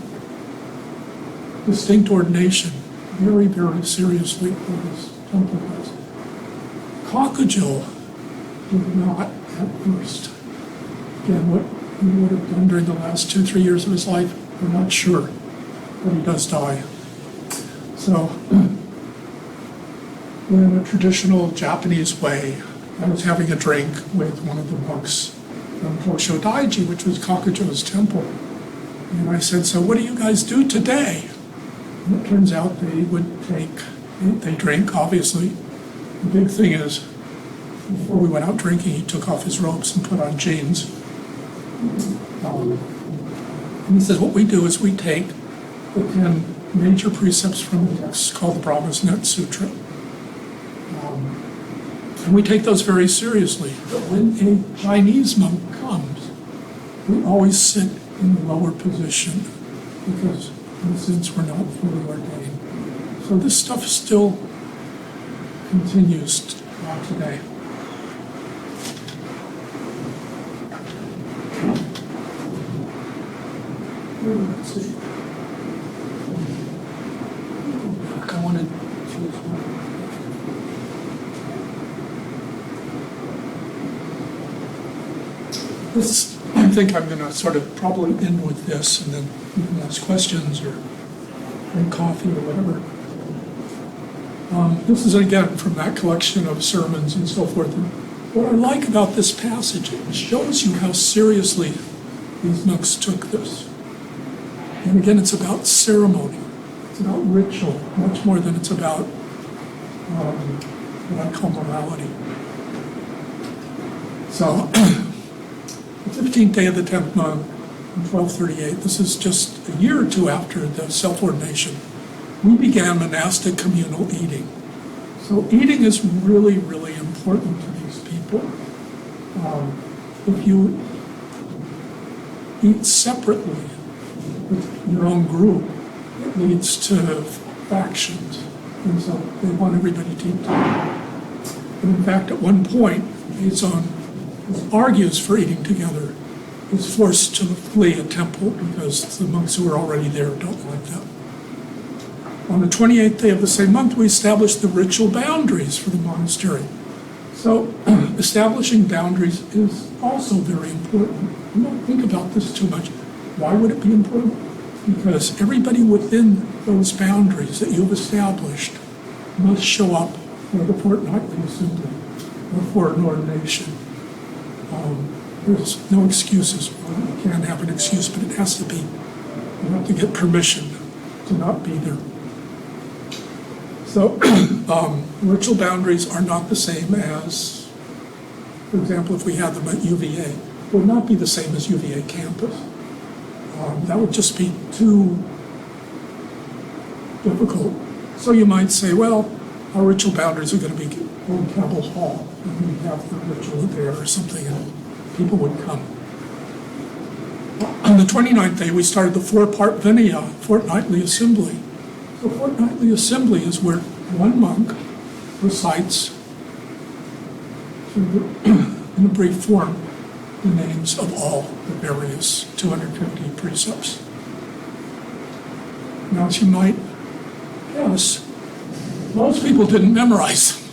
distinct ordination very, very seriously for his temple guys. Kakujo did not at first. Again, what he would have done during the last 2-3 years of his life, we're not sure, but he does die. So, in a traditional Japanese way, I was having a drink with one of the monks from Tosho Daiji, which was Kakujo's temple. And I said, so what do you guys do today? And it turns out they drink, obviously. The big thing is, before we went out drinking, he took off his robes and put on jeans. And he says, what we do is we take the 10 major precepts from the text called the Brahma's Net Sutra. And we take those very seriously. But when a Chinese monk comes, we always sit in the lower position because, in a sense, we're not fully ordained. So this stuff still continues today. Let's see. I want to choose one. I think I'm going to sort of probably end with this, and then you can ask questions or drink coffee or whatever. This is again from that collection of sermons and so forth. And what I like about this passage, it shows you how seriously these monks took this. And again, it's about ceremony. It's about ritual, much more than it's about what I call morality. So, the 15th day of the 10th month, in 1238, this is just a year or two after the self-ordination, we began monastic communal eating. So eating is really, really important to these people. If you eat separately with your own group, it leads to factions. And so they want everybody to eat together. And in fact, at one point, Eison argues for eating together, is forced to flee a temple because the monks who are already there don't like that. On the 28th day of the same month, we established the ritual boundaries for the monastery. So establishing boundaries is also very important. We don't think about this too much. Why would it be important? Because everybody within those boundaries that you've established must show up for the fortnightly assembly or for an ordination. There's no excuses. Well, you can't have an excuse, but it has to be. You have to get permission to not be there. So ritual boundaries are not the same as, for example, if we had them at UVA, it would not be the same as UVA campus. That would just be too difficult. So you might say, well, our ritual boundaries are going to be on Campbell Hall, and we have the ritual there or something, and people would come. On the 29th day, we started the 4-part Vinaya fortnightly assembly. The fortnightly assembly is where one monk recites in a brief form the names of all the various 250 precepts. Now, as you might guess, most people didn't memorize them.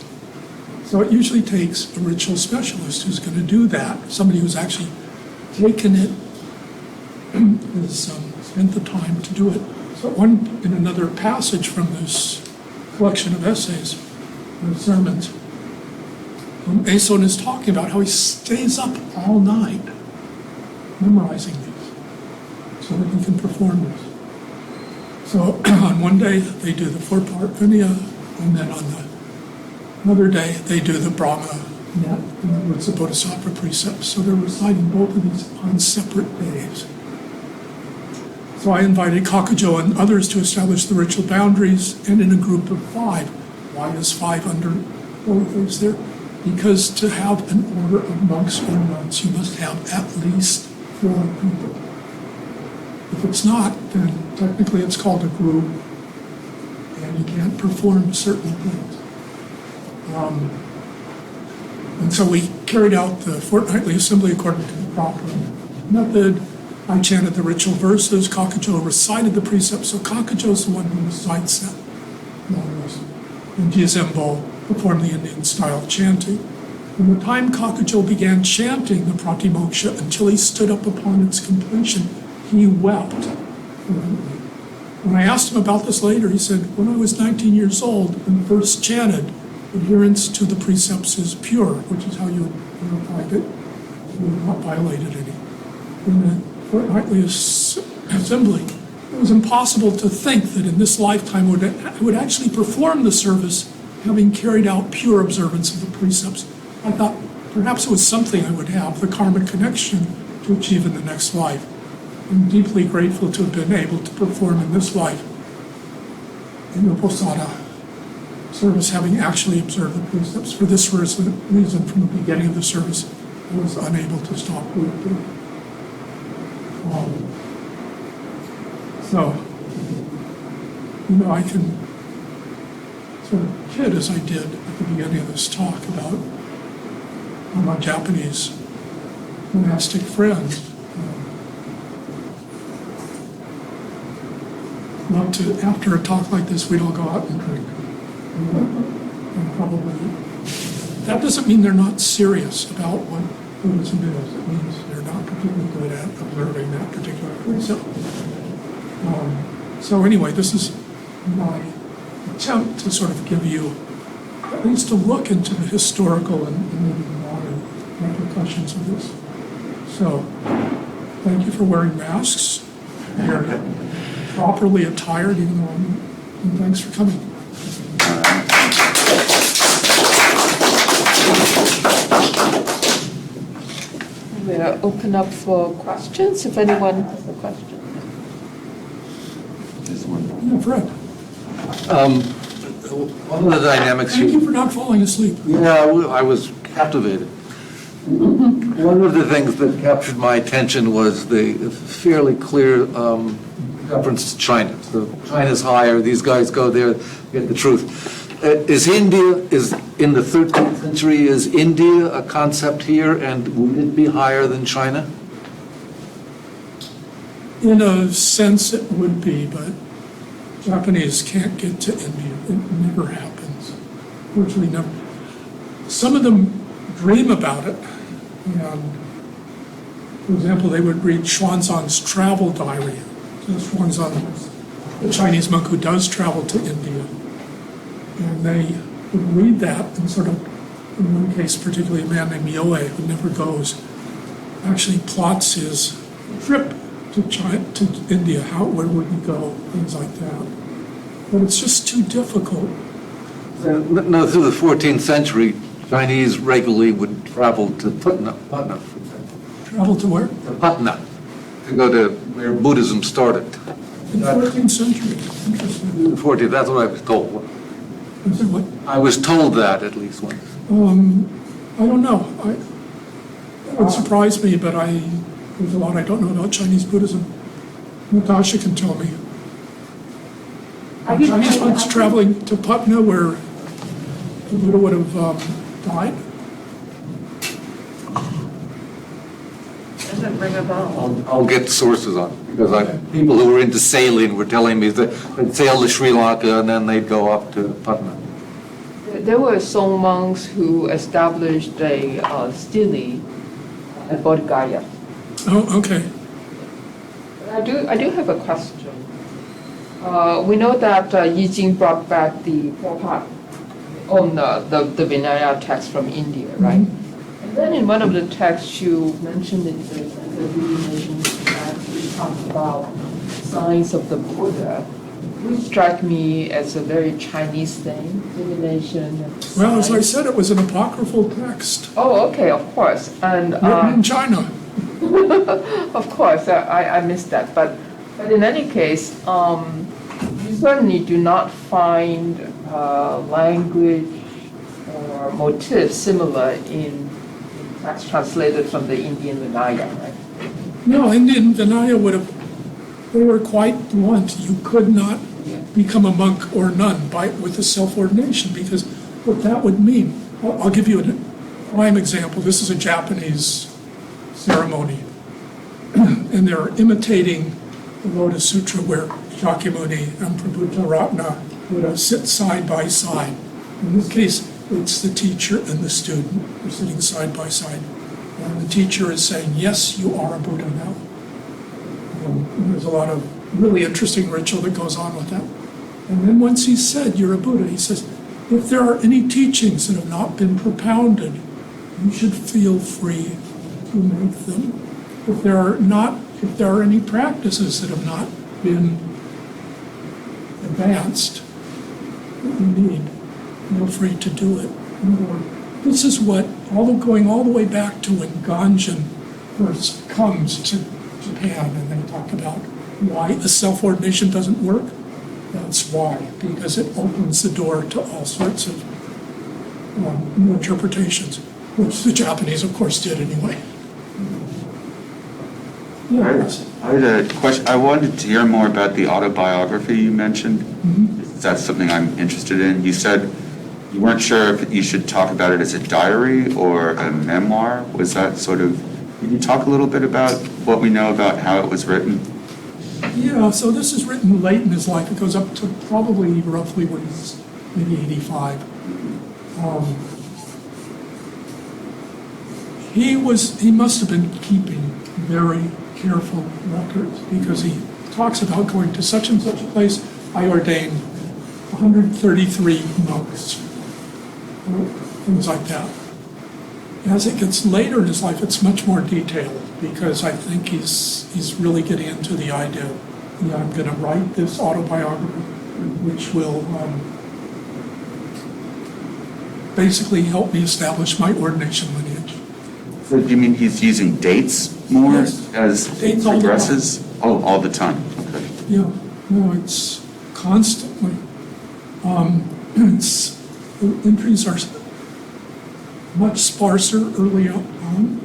So it usually takes a ritual specialist who's going to do that, somebody who's actually taken it, has spent the time to do it. So in another passage from this collection of essays and sermons, Eison is talking about how he stays up all night memorizing these so that he can perform this. So on one day they do the four-part Vinaya, and then on another day they do the Brahma, in other words, the Bodhisattva precepts. So they're reciting both of these on separate days. So I invited Kakujo and others to establish the ritual boundaries, and in a group of 5. Why is 5 under both those there? Because to have an order of monks or nuns, you must have at least 4 people. If it's not, then technically it's called a group, and you can't perform certain things. And so we carried out the fortnightly assembly according to the proper method. I chanted the ritual verses. Kakujo recited the precepts. So Kakujo's the one who recites them. And Jizembo performed the Indian-style chanting. From the time Kakujo began chanting the Pratimoksha until he stood up upon its completion, he wept. When I asked him about this later, he said, when I was 19 years old and first chanted, adherence to the precepts is pure, which is how you would verify that you have not violated any. In the fortnightly assembly, it was impossible to think that in this lifetime I would actually perform the service having carried out pure observance of the precepts. I thought perhaps it was something I would have, the karmic connection to achieve in the next life. I'm deeply grateful to have been able to perform in this life in the Posada service, having actually observed the precepts. For this reason, from the beginning of the service, I was unable to stop weeping. So, I can sort of kid, as I did at the beginning of this talk, about my Japanese monastic friends. Love to, after a talk like this, we'd all go out and drink. And probably, that doesn't mean they're not serious about what Buddhism is. It means they're not particularly good at observing that particular precept. So anyway, this is my attempt to sort of give you at least a look into the historical and maybe modern repercussions of this. So, thank you for wearing masks. You're properly attired, even though and thanks for coming. We're going to open up for questions, if anyone has a question. This one. Yeah, Fred. One of the dynamics Thank you for not falling asleep. Yeah, I was captivated. One of the things that captured my attention was the fairly clear reference to China. So China's higher, these guys go there, get the truth. Is in the 13th century, is India a concept here, and would it be higher than China? In a sense, it would be, but Japanese can't get to India. It never happens. Virtually never. Some of them dream about it, and for example, they would read Xuanzang's travel diary. So Xuanzang, the Chinese monk who does travel to India, and they would read that and sort of, in one case, particularly a man named Yoe, who never goes, actually plots his trip to India, where would he go, things like that. But it's just too difficult. No, through the 14th century, Chinese regularly would travel to Patna, for example. Travel to where? To Patna, to go to where Buddhism started. In the 14th century. Interesting. 14th, that's what I was told. Is it what? I was told that at least once. I don't know. It would surprise me, but there's a lot I don't know about Chinese Buddhism. Natasha can tell me. Are Chinese monks traveling to Patna where the Buddha would have died? doesn't ring a bell. I'll get sources on it, because people who were into sailing were telling me that they'd sail to Sri Lanka and then they'd go up to Patna. There were some monks who established a stele at Bodh Gaya. Oh, okay. I do have a question. We know that Eison brought back the four-part on the Vinaya text from India, right? And then in one of the texts you mentioned in the Ordinations that you talked about signs of the Buddha, which struck me as a very Chinese thing, divination. Well, as I said, it was an apocryphal text Oh, okay, of course. And written in China. of course, I missed that. But in any case, you certainly do not find language or motifs similar in text translated from the Indian Vinaya, right? No, Indian Vinaya they were quite blunt. You could not become a monk or nun with a self-ordination, because what that would mean, I'll give you a prime example. This is a Japanese ceremony, and they're imitating the Lotus Sutra where Shakyamuni and Prabhupada Buddha sit side by side. In this case, it's the teacher and the student are sitting side by side. And the teacher is saying, yes, you are a Buddha now. And there's a lot of really interesting ritual that goes on with that. And then once he said, you're a Buddha, he says, if there are any teachings that have not been propounded, you should feel free to make them. If there are any practices that have not been advanced that you need, feel free to do it. In other words, this is what, going all the way back to when Ganjin first comes to Japan, and they talk about why a self-ordination doesn't work. That's why, because it opens the door to all sorts of new interpretations, which the Japanese, of course, did anyway. Yes. I had a question. I wanted to hear more about the autobiography you mentioned. That's something I'm interested in. You said you weren't sure if you should talk about it as a diary or a memoir. Was that sort of... Can you talk a little bit about what we know about how it was written? Yeah, so this is written late in his life. It goes up to probably roughly when he's maybe 85. He must have been keeping very careful records, because he talks about going to such and such a place. I ordained 133 monks, things like that. As it gets later in his life, it's much more detailed, because I think he's really getting into the idea, I'm going to write this autobiography, which will basically help me establish my ordination lineage. So do you mean he's using dates more Yes. as it Dates all the progresses? All the time. Okay. Yeah, no, it's constantly. The entries are much sparser early on.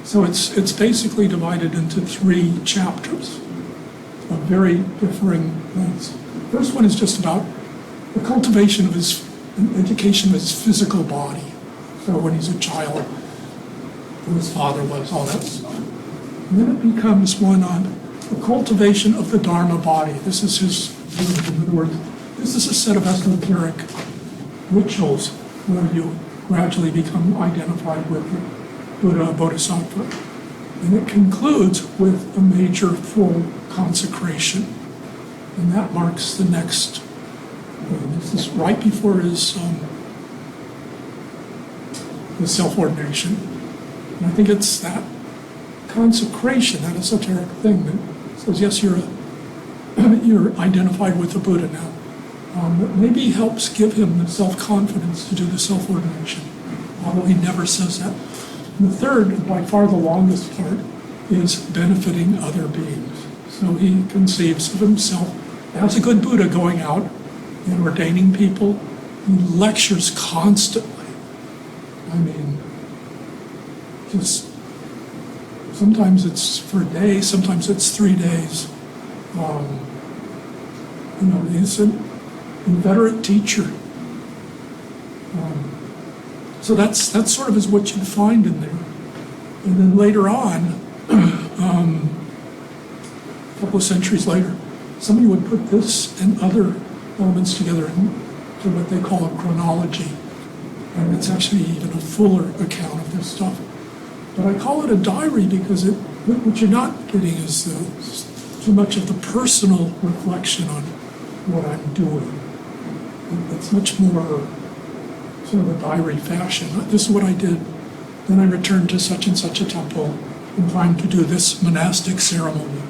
So it's basically divided into 3 chapters of very differing things. The first one is just about the cultivation of his education of his physical body. So when he's a child, who his father was, all that stuff. And then it becomes one on the cultivation of the Dharma body. This is his, in other words, this is a set of esoteric rituals where you gradually become identified with the Buddha, Bodhisattva. And it concludes with a major full consecration. And that marks the next, this is right before his self-ordination. And I think it's that consecration, that esoteric thing that says, yes, you're identified with the Buddha now. That maybe helps give him the self-confidence to do the self-ordination, although he never says that. And the third, by far the longest part, is benefiting other beings. So he conceives of himself as a good Buddha going out and ordaining people. He lectures constantly. I mean, just sometimes it's for a day, sometimes it's 3 days. He's an inveterate teacher. So that's sort of is what you'd find in there. And then later on, a couple of centuries later, somebody would put this and other elements together into what they call a chronology. And it's actually even a fuller account of this stuff. But I call it a diary because what you're not getting is too much of the personal reflection on what I'm doing. It's much more sort of a diary fashion. This is what I did. Then I returned to such and such a temple in time to do this monastic ceremony.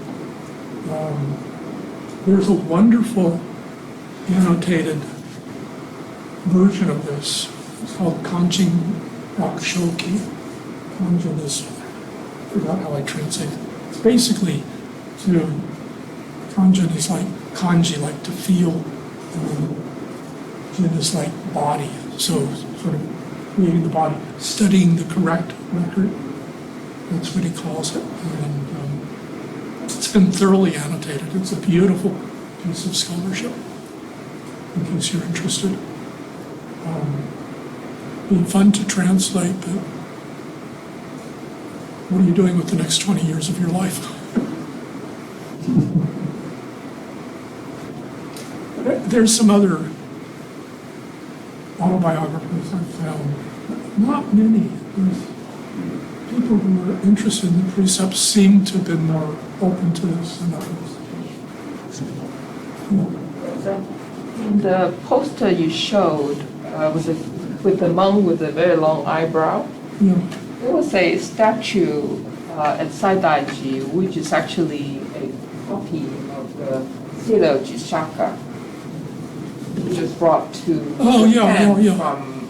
There's a wonderful annotated version of this. It's called Kanjin Rakushoki. Kanjin is, I forgot how I translate it. It's basically Kanjin is like kanji, like to feel, and jin is like body. So sort of creating the body, studying the correct record. That's what he calls it. And it's been thoroughly annotated. It's a beautiful piece of scholarship, in case you're interested. Been fun to translate, but what are you doing with the next 20 years of your life? There's some other autobiographies I've found. Not many. There's people who are interested in the precepts seem to have been more open to this than others. In the poster you showed with the monk with the very long eyebrow, Yeah. there was a statue at Saidaiji, which is actually a copy of the Saichō Shaka, which was brought to Japan from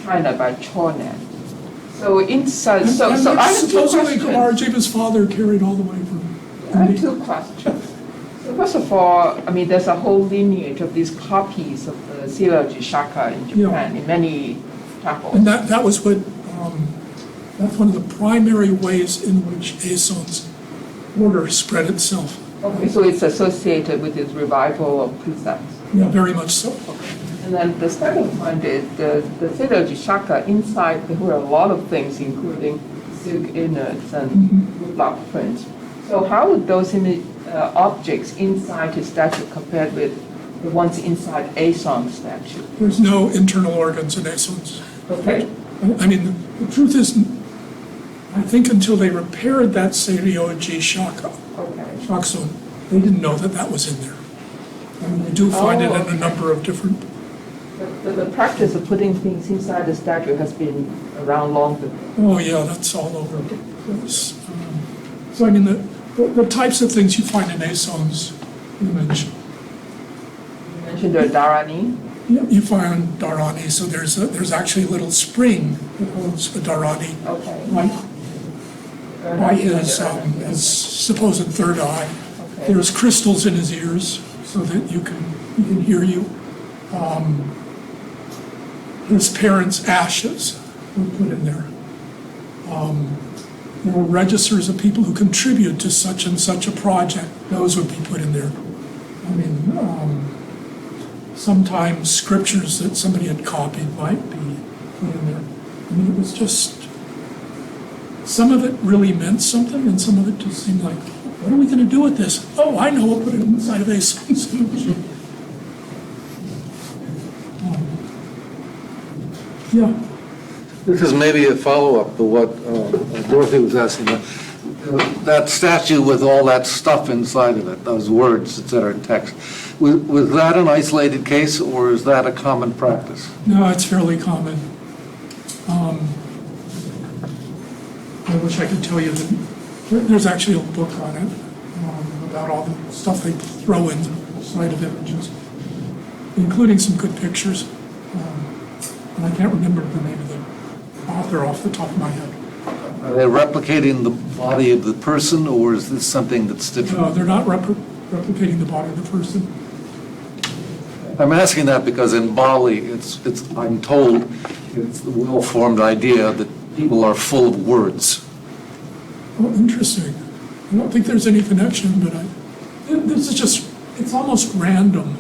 China by Chonan. So inside, And I have two supposedly questions. Kumarajiva's father carried all the way from I have India. two questions. So first of all, I mean, there's a whole lineage of these copies of the Saichō Shaka in Japan in many temples. And that was what, that's one of the primary ways in which Eison's order spread itself. Okay, so it's associated with this revival of precepts. Yeah, very much so. And then the second point is the Saichō Shaka, inside there were a lot of things, including silk innards and woodblock prints. So how would those objects inside his statue compared with the ones inside Eison's statue? There's no internal organs in Eison's. Okay. I mean, the truth is, I think until they repaired that Saichō Shaka, Okay. Shakuson, they didn't know that was in there. I mean, you do find it in a number of different. The practice of putting things inside the statue has been around long before. Oh yeah, that's all over the place. So I mean, the types of things you find in Eison's image. You mentioned the Dharani. You find Dharani, so there's actually a little spring that holds the Dharani Okay. by his supposed third eye. Okay. There's crystals in his ears so that he can hear you. His parents' ashes were put in there. There were registers of people who contribute to such and such a project. Those would be put in there. I mean, sometimes scriptures that somebody had copied might be put in there. I mean, it was just, some of it really meant something, and some of it just seemed like, what are we going to do with this? Oh, I know, we'll put it inside of Eison's image. Yeah. This is maybe a follow-up to what Dorothy was asking. That statue with all that stuff inside of it, those words, et cetera, text, was that an isolated case, or is that a common practice? No, it's fairly common. I wish I could tell you that there's actually a book on it about all the stuff they throw inside of images, including some good pictures. And I can't remember the name of the author off the top of my head. Are they replicating the body of the person, or is this something that's different? No, they're not replicating the body of the person. I'm asking that because in Bali, I'm told it's the well-formed idea that people are full of words. Oh, interesting. I don't think there's any connection, but this is just, it's almost random.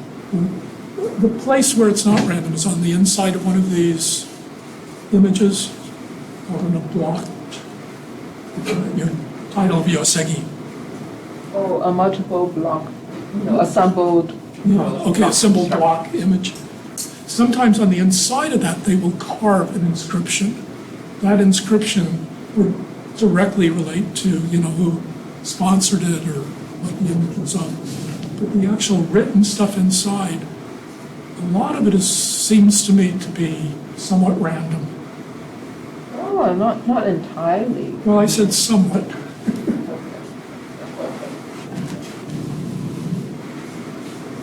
The place where it's not random is on the inside of one of these images, called an oblate. You're title of Yosegi. Oh, a multiple block, assembled. Okay, a symbol block image. Sometimes on the inside of that, they will carve an inscription. That inscription would directly relate to, who sponsored it or what the image was of. But the actual written stuff inside, a lot of it seems to me to be somewhat random. Oh, not entirely. Well, I said somewhat.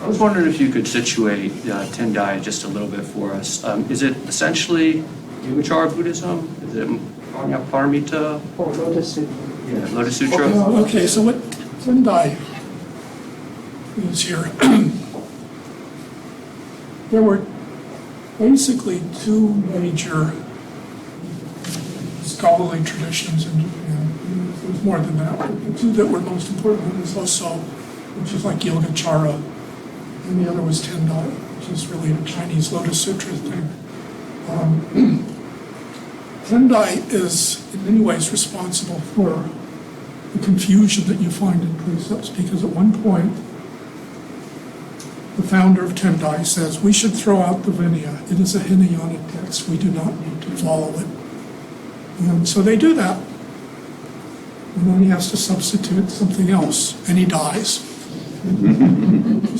I was wondering if you could situate Tendai just a little bit for us. Is it essentially Yogacara Buddhism? Is it Paramita? Oh, Lotus Sutra. Yeah, Lotus Sutra? Okay, so what Tendai is here, there were basically two major scholarly traditions in Japan. There's more than that. The two that were most important was Oso, which is like Yogacara, and the other was Tendai, which is really a Chinese Lotus Sutra thing. Tendai is in many ways responsible for the confusion that you find in Precepts, because at one point, the founder of Tendai says, we should throw out the Vinaya. It is a Hinayana text. We do not need to follow it. And so they do that. And then he has to substitute something else, and he dies.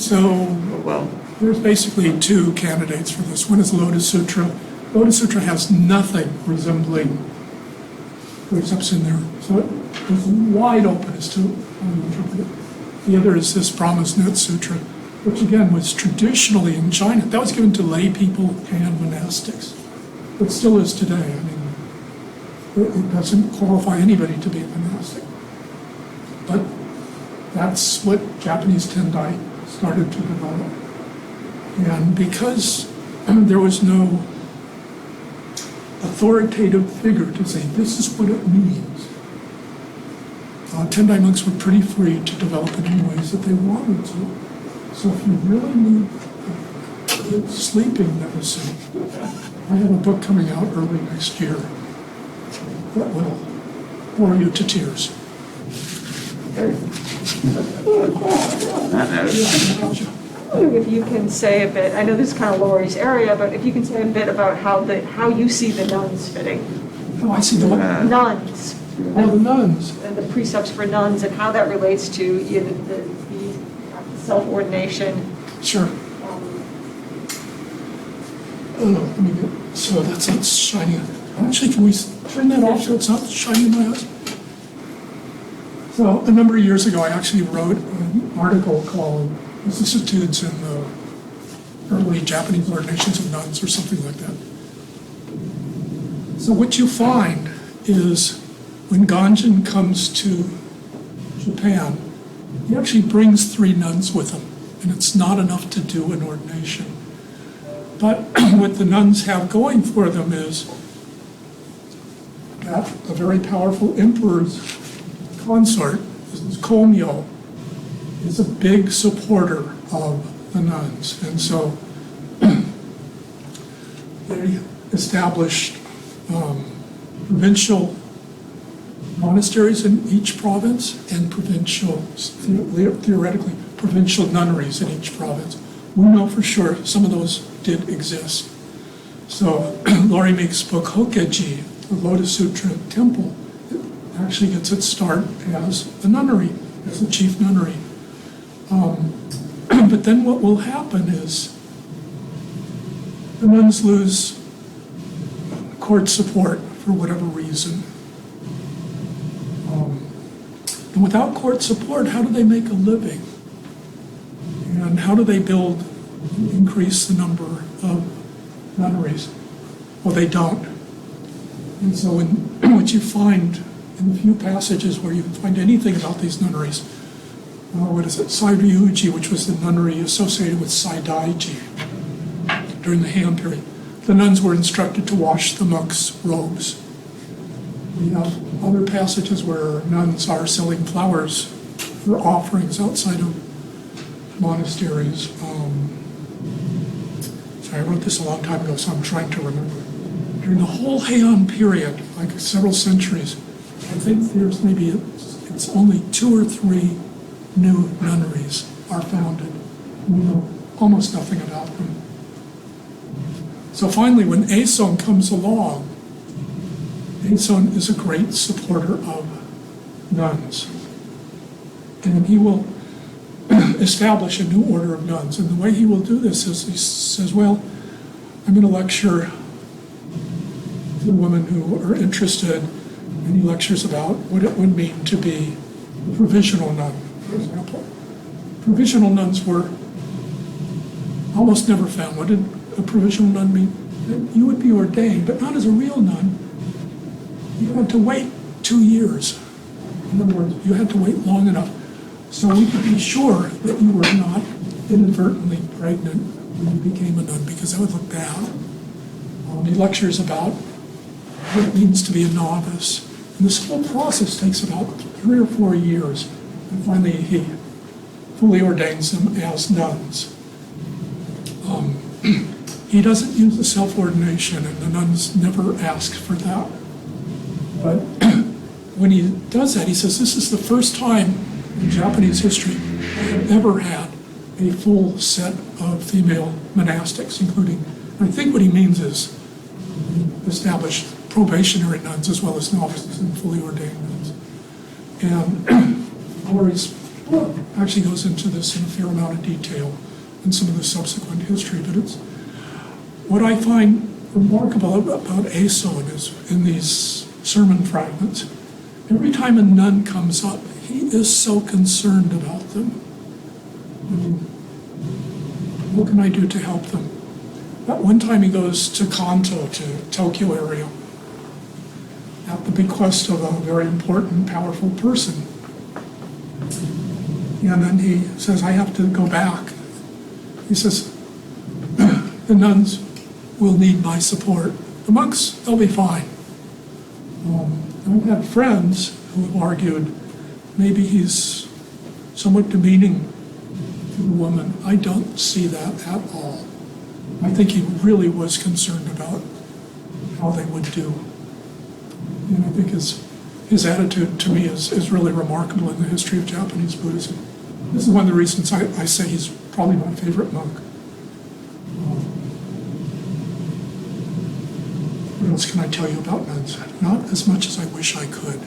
So there's basically two candidates for this. One is Lotus Sutra. Lotus Sutra has nothing resembling Precepts in there. So it's wide open as to how you interpret it. The other is this Brahma's Net Sutra, which again was traditionally in China. That was given to lay people and monastics, but still is today. I mean, it doesn't qualify anybody to be a monastic. But that's what Japanese Tendai started to develop. And because there was no authoritative figure to say, this is what it means, Tendai monks were pretty free to develop it in ways that they wanted to. So if you really need good sleeping medicine, I have a book coming out early next year that will bore you to tears. If you can say a bit, I know this is kind of Lori's area, but if you can say a bit about how you see the nuns fitting. Oh, I see the what? Nuns. Oh, the nuns. And the precepts for nuns and how that relates to the self-ordination. Sure. Let me get, so that's not shining. Actually, can we turn that off so it's not shining in my eyes? So a number of years ago, I actually wrote an article called Vicissitudes in the Early Japanese Ordinations of Nuns or something like that. So what you find is when Ganjin comes to Japan, he actually brings 3 nuns with him, and it's not enough to do an ordination. But what the nuns have going for them is that a very powerful emperor's consort, this is Komyo, is a big supporter of the nuns. And so they established provincial monasteries in each province and theoretically, provincial nunneries in each province. We know for sure some of those did exist. So Lori Meek's book, Hokkeji, the Lotus Sutra temple, it actually gets its start as a nunnery, as the chief nunnery. But then what will happen is the nuns lose court support for whatever reason. And without court support, how do they make a living? And how do they increase the number of nunneries? Well, they don't. And so what you find in the few passages where you can find anything about these nunneries, what is it, Sairyuji, which was the nunnery associated with Saidaiji during the Heian period. The nuns were instructed to wash the monks' robes. We have other passages where nuns are selling flowers for offerings outside of monasteries. Sorry, I wrote this a long time ago, so I'm trying to remember. During the whole Heian period, like several centuries, I think there's maybe it's only 2 or 3 new nunneries are founded. We know almost nothing about them. So finally, when Eison comes along, Eison is a great supporter of nuns. And he will establish a new order of nuns. And the way he will do this is he says, well, I'm going to lecture to women who are interested, and he lectures about what it would mean to be a provisional nun, for example. Provisional nuns were almost never found. What did a provisional nun mean? You would be ordained, but not as a real nun. You had to wait 2 years. In other words, you had to wait long enough so we could be sure that you were not inadvertently pregnant when you became a nun, because that would look bad. He lectures about what it means to be a novice. And this whole process takes about 3 or 4 years. And finally, he fully ordains them as nuns. He doesn't use the self-ordination, and the nuns never ask for that. But when he does that, he says, this is the first time in Japanese history I have ever had a full set of female monastics, including, I think what he means is established probationary nuns as well as novices and fully ordained nuns. And Lori's book actually goes into this in a fair amount of detail in some of the subsequent history, but it's what I find remarkable about Eison is in these sermon fragments, every time a nun comes up, he is so concerned about them. I mean, what can I do to help them? At one time he goes to Kanto, to Tokyo area, at the bequest of a very important, powerful person. And then he says, I have to go back. He says, the nuns will need my support. The monks, they'll be fine. I've had friends who have argued maybe he's somewhat demeaning to the woman. I don't see that at all. I think he really was concerned about how they would do. And I think his attitude to me is really remarkable in the history of Japanese Buddhism. This is one of the reasons I say he's probably my favorite monk. What else can I tell you about nuns? Not as much as I wish I could.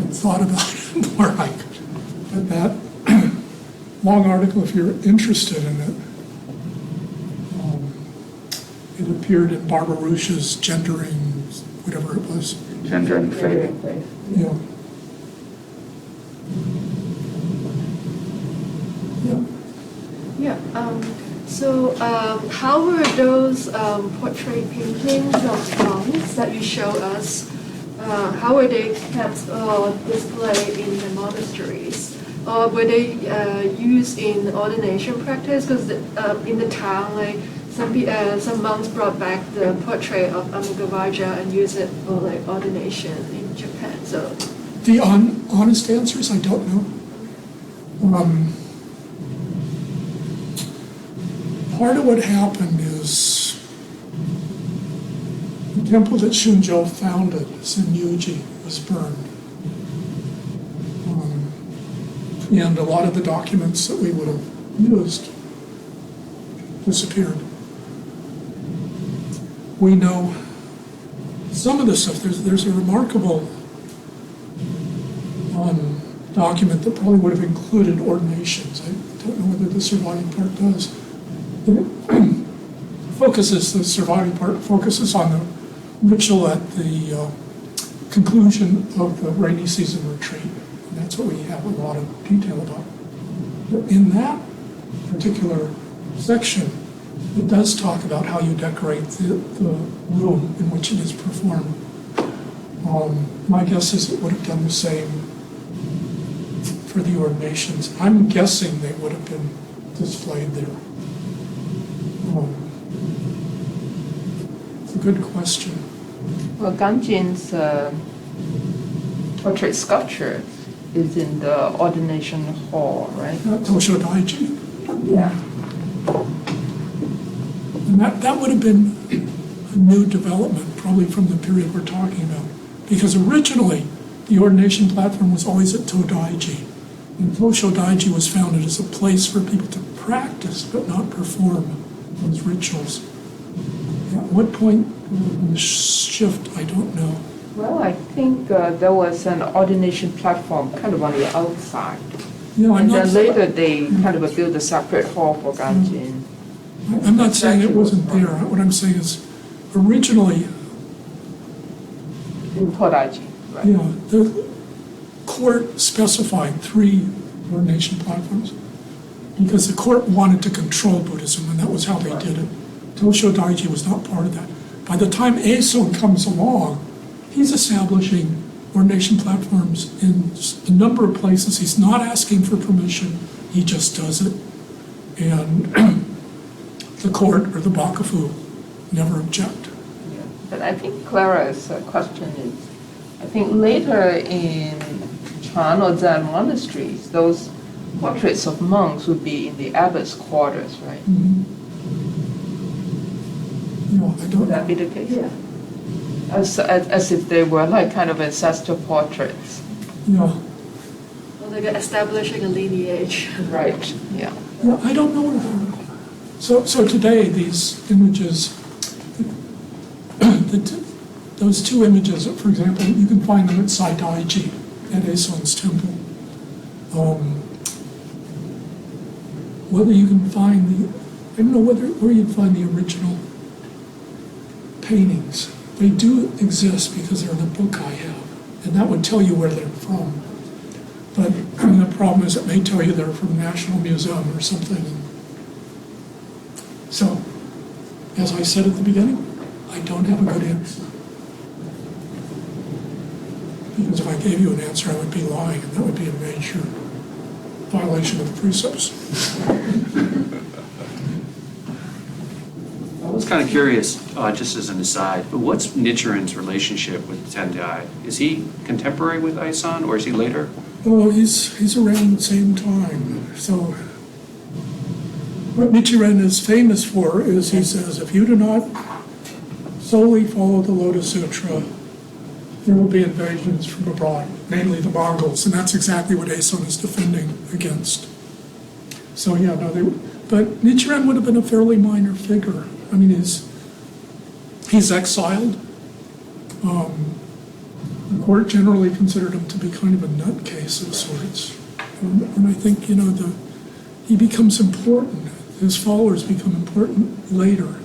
I've thought about it more I could. But that long article, if you're interested in it, it appeared in Barbara Ruch's Gendering, whatever it was. Gender and faith. Yeah. Yeah. So how were those portrait paintings of monks that you showed us, how were they kept or displayed in the monasteries? Or were they used in ordination practice? Because in the town, like some monks brought back the portrait of Hagiography and used it for like ordination in Japan. So The honest answer is I don't know. Part of what happened is the temple that Shunjo founded, Senyuji, was burned. And a lot of the documents that we would have used disappeared. We know some of the stuff. There's a remarkable document that probably would have included ordinations. I don't know whether the surviving part does. The surviving part focuses on the ritual at the conclusion of the rainy season retreat. And that's what we have a lot of detail about. But in that particular section, it does talk about how you decorate the room in which it is performed. My guess is it would have done the same for the ordinations. I'm guessing they would have been displayed there. It's a good question. Well, Ganjin's portrait sculpture is in the ordination hall, right? Tosho Daiji. Yeah. And that would have been a new development, probably from the period we're talking about. Because originally, the ordination platform was always at Todaiji. And Tosho Daiji was founded as a place for people to practice but not perform those rituals. At what point in the shift, I don't know. Well, I think there was an ordination platform kind of on the outside. Yeah, I'm And not, then later they kind of built a separate hall for Ganjin. I'm not saying it wasn't there. What I'm saying is originally, In Todaiji, right? yeah, the court specified 3 ordination platforms because the court wanted to control Buddhism, and that was how they did it. Tosho Daiji was not part of that. By the time Eison comes along, he's establishing ordination platforms in a number of places. He's not asking for permission, he just does it. And the court or the Bakufu never object. Yeah. But I think Clara's question is, I think later in Chan or Zen monasteries, those portraits of monks would be in the abbot's quarters, right? No, I don't Would that know. be the case? Yeah. As if they were like kind of ancestor portraits. Yeah. Well, they're establishing a lineage. Right, yeah. Yeah, I don't know. So today, these images, those 2 images, for example, you can find them at Saidaiji, at Eison's temple. Whether you can find I don't know where you'd find the original paintings. They do exist because they're in a book I have, and that would tell you where they're from. But the problem is it may tell you they're from the National Museum or something. So, as I said at the beginning, I don't have a good answer. Because if I gave you an answer, I would be lying, and that would be a major violation of the precepts. I was kind of curious, just as an aside, but what's Nichiren's relationship with Tendai? Is he contemporary with Eison, or is he later? Oh, he's around the same time. So what Nichiren is famous for is he says, if you do not solely follow the Lotus Sutra, there will be invasions from abroad, namely the Mongols, and that's exactly what Eison is defending against. So yeah, no, but Nichiren would have been a fairly minor figure. I mean, he's exiled. The court generally considered him to be kind of a nutcase of sorts. And I think, he becomes important. His followers become important later.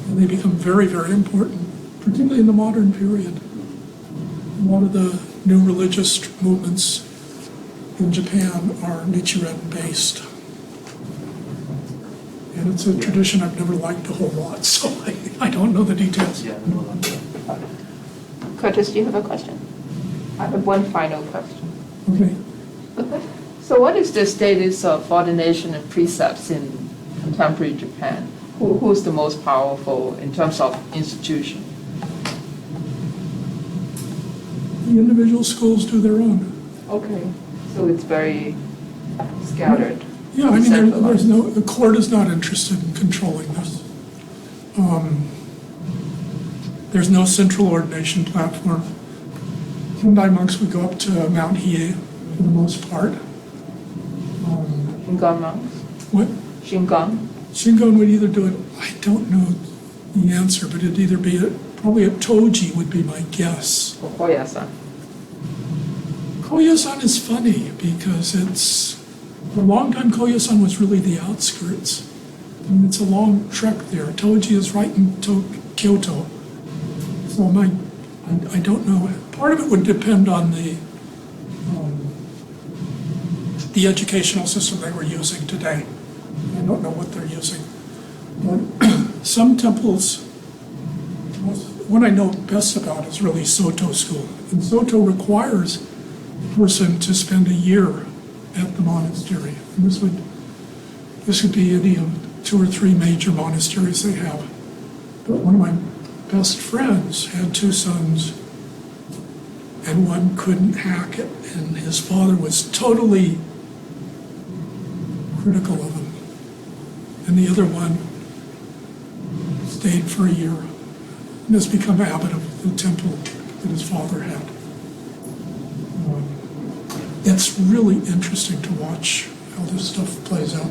And they become very, very important, particularly in the modern period. A lot of the new religious movements in Japan are Nichiren-based. And it's a tradition I've never liked a whole lot, so I don't know the details. Yeah. Curtis, do you have a question? I have one final question. Okay. So what is the status of ordination and precepts in contemporary Japan? Who's the most powerful in terms of institution? The individual schools do their own. Okay, so it's very scattered. Yeah, I mean, Centralized. the court is not interested in controlling this. There's no central ordination platform. Tendai monks would go up to Mount Hiei for the most part. Shingon monks? What? Shingon? Shingon would either do it, I don't know the answer, but it'd either be probably at Toji would be my guess. Or Koyasan? Koyasan is funny because for a long time Koyasan was really the outskirts. I mean, it's a long trek there. Toji is right in Kyoto. So I don't know. Part of it would depend on the educational system they were using today. I don't know what they're using. But some temples, what I know best about is really Soto school. And Soto requires a person to spend a year at the monastery. And this would be any of 2 or 3 major monasteries they have. But one of my best friends had 2 sons, and one couldn't hack it, and his father was totally critical of him. And the other one stayed for a year and has become abbot of the temple that his father had. it's really interesting to watch how this stuff plays out.